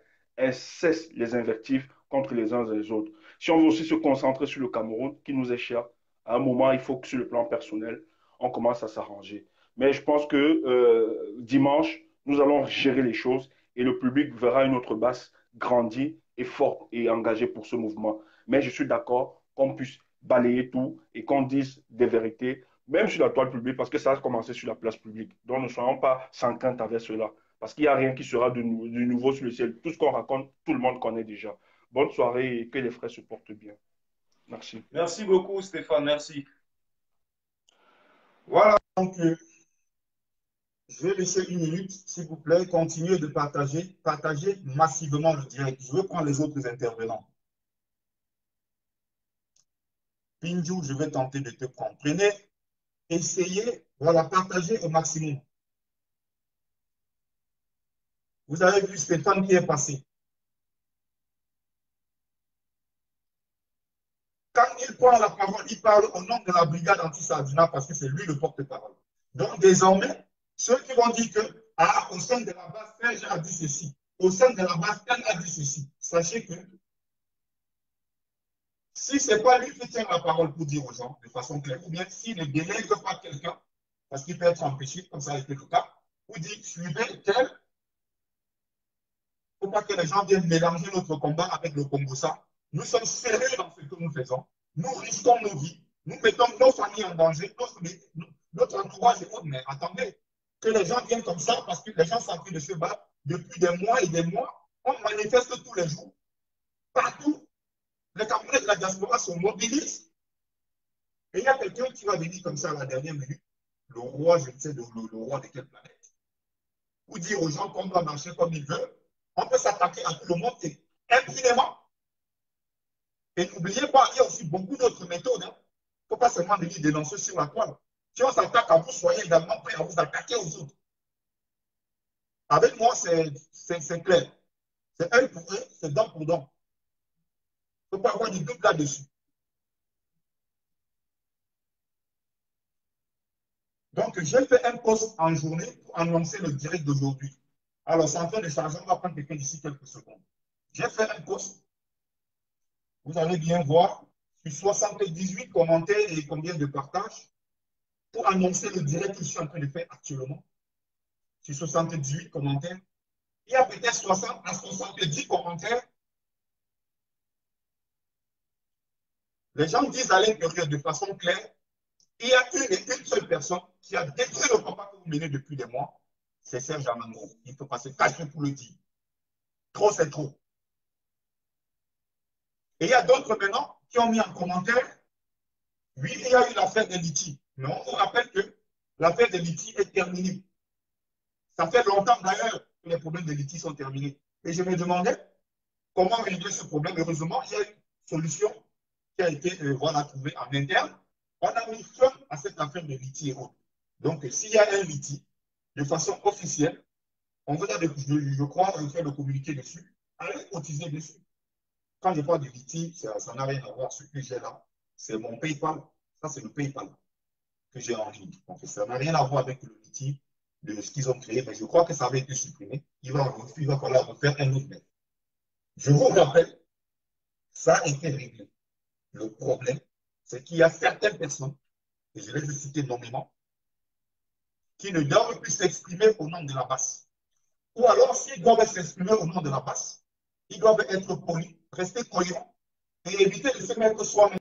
cessent les invectives, contre les uns et les autres. Si on veut aussi se concentrer sur le Cameroun, qui nous est cher, à un moment, il faut que sur le plan personnel, on commence à s'arranger. Mais je pense que dimanche, nous allons gérer les choses et le public verra une autre base grandie et forte et engagée pour ce mouvement. Mais je suis d'accord qu'on puisse balayer tout et qu'on dise des vérités, même sur la toile publique, parce que ça a commencé sur la place publique. Donc ne soyons pas sans crainte avec cela, parce qu'il n'y a rien qui sera du nouveau sur le ciel. Tout ce qu'on raconte, tout le monde connaît déjà. Bonne soirée et que les frères se portent bien. Merci. Merci beaucoup, Stéphane. Merci. Voilà, donc je vais laisser une minute, s'il vous plaît. Continuez de partager. Partagez massivement le direct. Je vais prendre les autres intervenants. Pinjou, je vais tenter de te prendre. Prenez, essayez, voilà, partagez au maximum. Vous avez vu Stéphane qui est passé. Quand il prend la parole, il parle au nom de la brigade anti-Sardina parce que c'est lui le porte-parole. Donc, désormais, ceux qui vont dire que, au sein de la base, Serge a dit ceci, au sein de la base, elle a dit ceci, sachez que si ce n'est pas lui qui tient la parole pour dire aux gens de façon claire, ou bien s'il ne délègue pas quelqu'un, parce qu'il peut être empêché, comme ça a été le cas, ou dit suivez tel, il ne faut pas que les gens viennent mélanger notre combat avec le Congo-Ça. Nous sommes sérieux dans ce que nous faisons. Nous risquons nos vies. Nous mettons nos familles en danger, notre entourage et autres. Mais attendez, que les gens viennent comme ça parce que les gens sont en train de se battre depuis des mois et des mois. On manifeste tous les jours. Partout. Les Camerounais de la diaspora se mobilisent. Et il y a quelqu'un qui va venir comme ça à la dernière minute. Le roi, je ne sais le roi de quelle planète. Pour dire aux gens qu'on doit marcher comme il veut. On peut s'attaquer à tout le monde impunément. Et n'oubliez pas, il y a aussi beaucoup d'autres méthodes. Il ne faut pas seulement venir dénoncer sur la toile. Si on s'attaque à vous, soyez également prêts à vous attaquer aux autres. Avec moi, c'est clair. C'est œil pour œil, c'est dent pour dent. Il ne faut pas avoir du doute là-dessus. Donc, j'ai fait un post en journée pour annoncer le direct d'aujourd'hui. Alors, c'est en train de charger, on va prendre quelqu'un d'ici quelques secondes. J'ai fait un post. Vous allez bien voir, sur 78 commentaires et combien de partages pour annoncer le direct que je suis en train de faire actuellement. Sur 78 commentaires. Il y a peut-être 60 à 70 commentaires. Les gens disent à l'intérieur de façon claire, il y a une seule personne qui a détruit le combat que vous menez depuis des mois, c'est Serge Amango. Il ne peut pas se cacher pour le dire. Trop, c'est trop. Et il y a d'autres maintenant qui ont mis en commentaire, oui, il y a eu l'affaire des litiges. Mais on vous rappelle que l'affaire des litiges est terminée. Ça fait longtemps d'ailleurs que les problèmes de litiges sont terminés. Et je me demandais comment régler ce problème. Heureusement, il y a une solution qui a été trouvée en interne. On a mis fin à cette affaire de litige. Donc, s'il y a un litige, de façon officielle, on vous a, je crois, faire le communiqué dessus. Allez cotiser dessus. Quand je parle de litige, ça n'a rien à voir. Ce que j'ai là, c'est mon PayPal. Ça, c'est le PayPal que j'ai en ligne. Donc, ça n'a rien à voir avec le litige de ce qu'ils ont créé, mais je crois que ça avait été supprimé. Il va falloir refaire un autre. Je vous rappelle, ça a été réglé. Le problème, c'est qu'il y a certaines personnes, et je vais les citer nommément, qui ne doivent plus s'exprimer au nom de la base. Ou alors, s'ils doivent s'exprimer au nom de la base, ils doivent être polis, rester cohérents et éviter de se mettre soi-même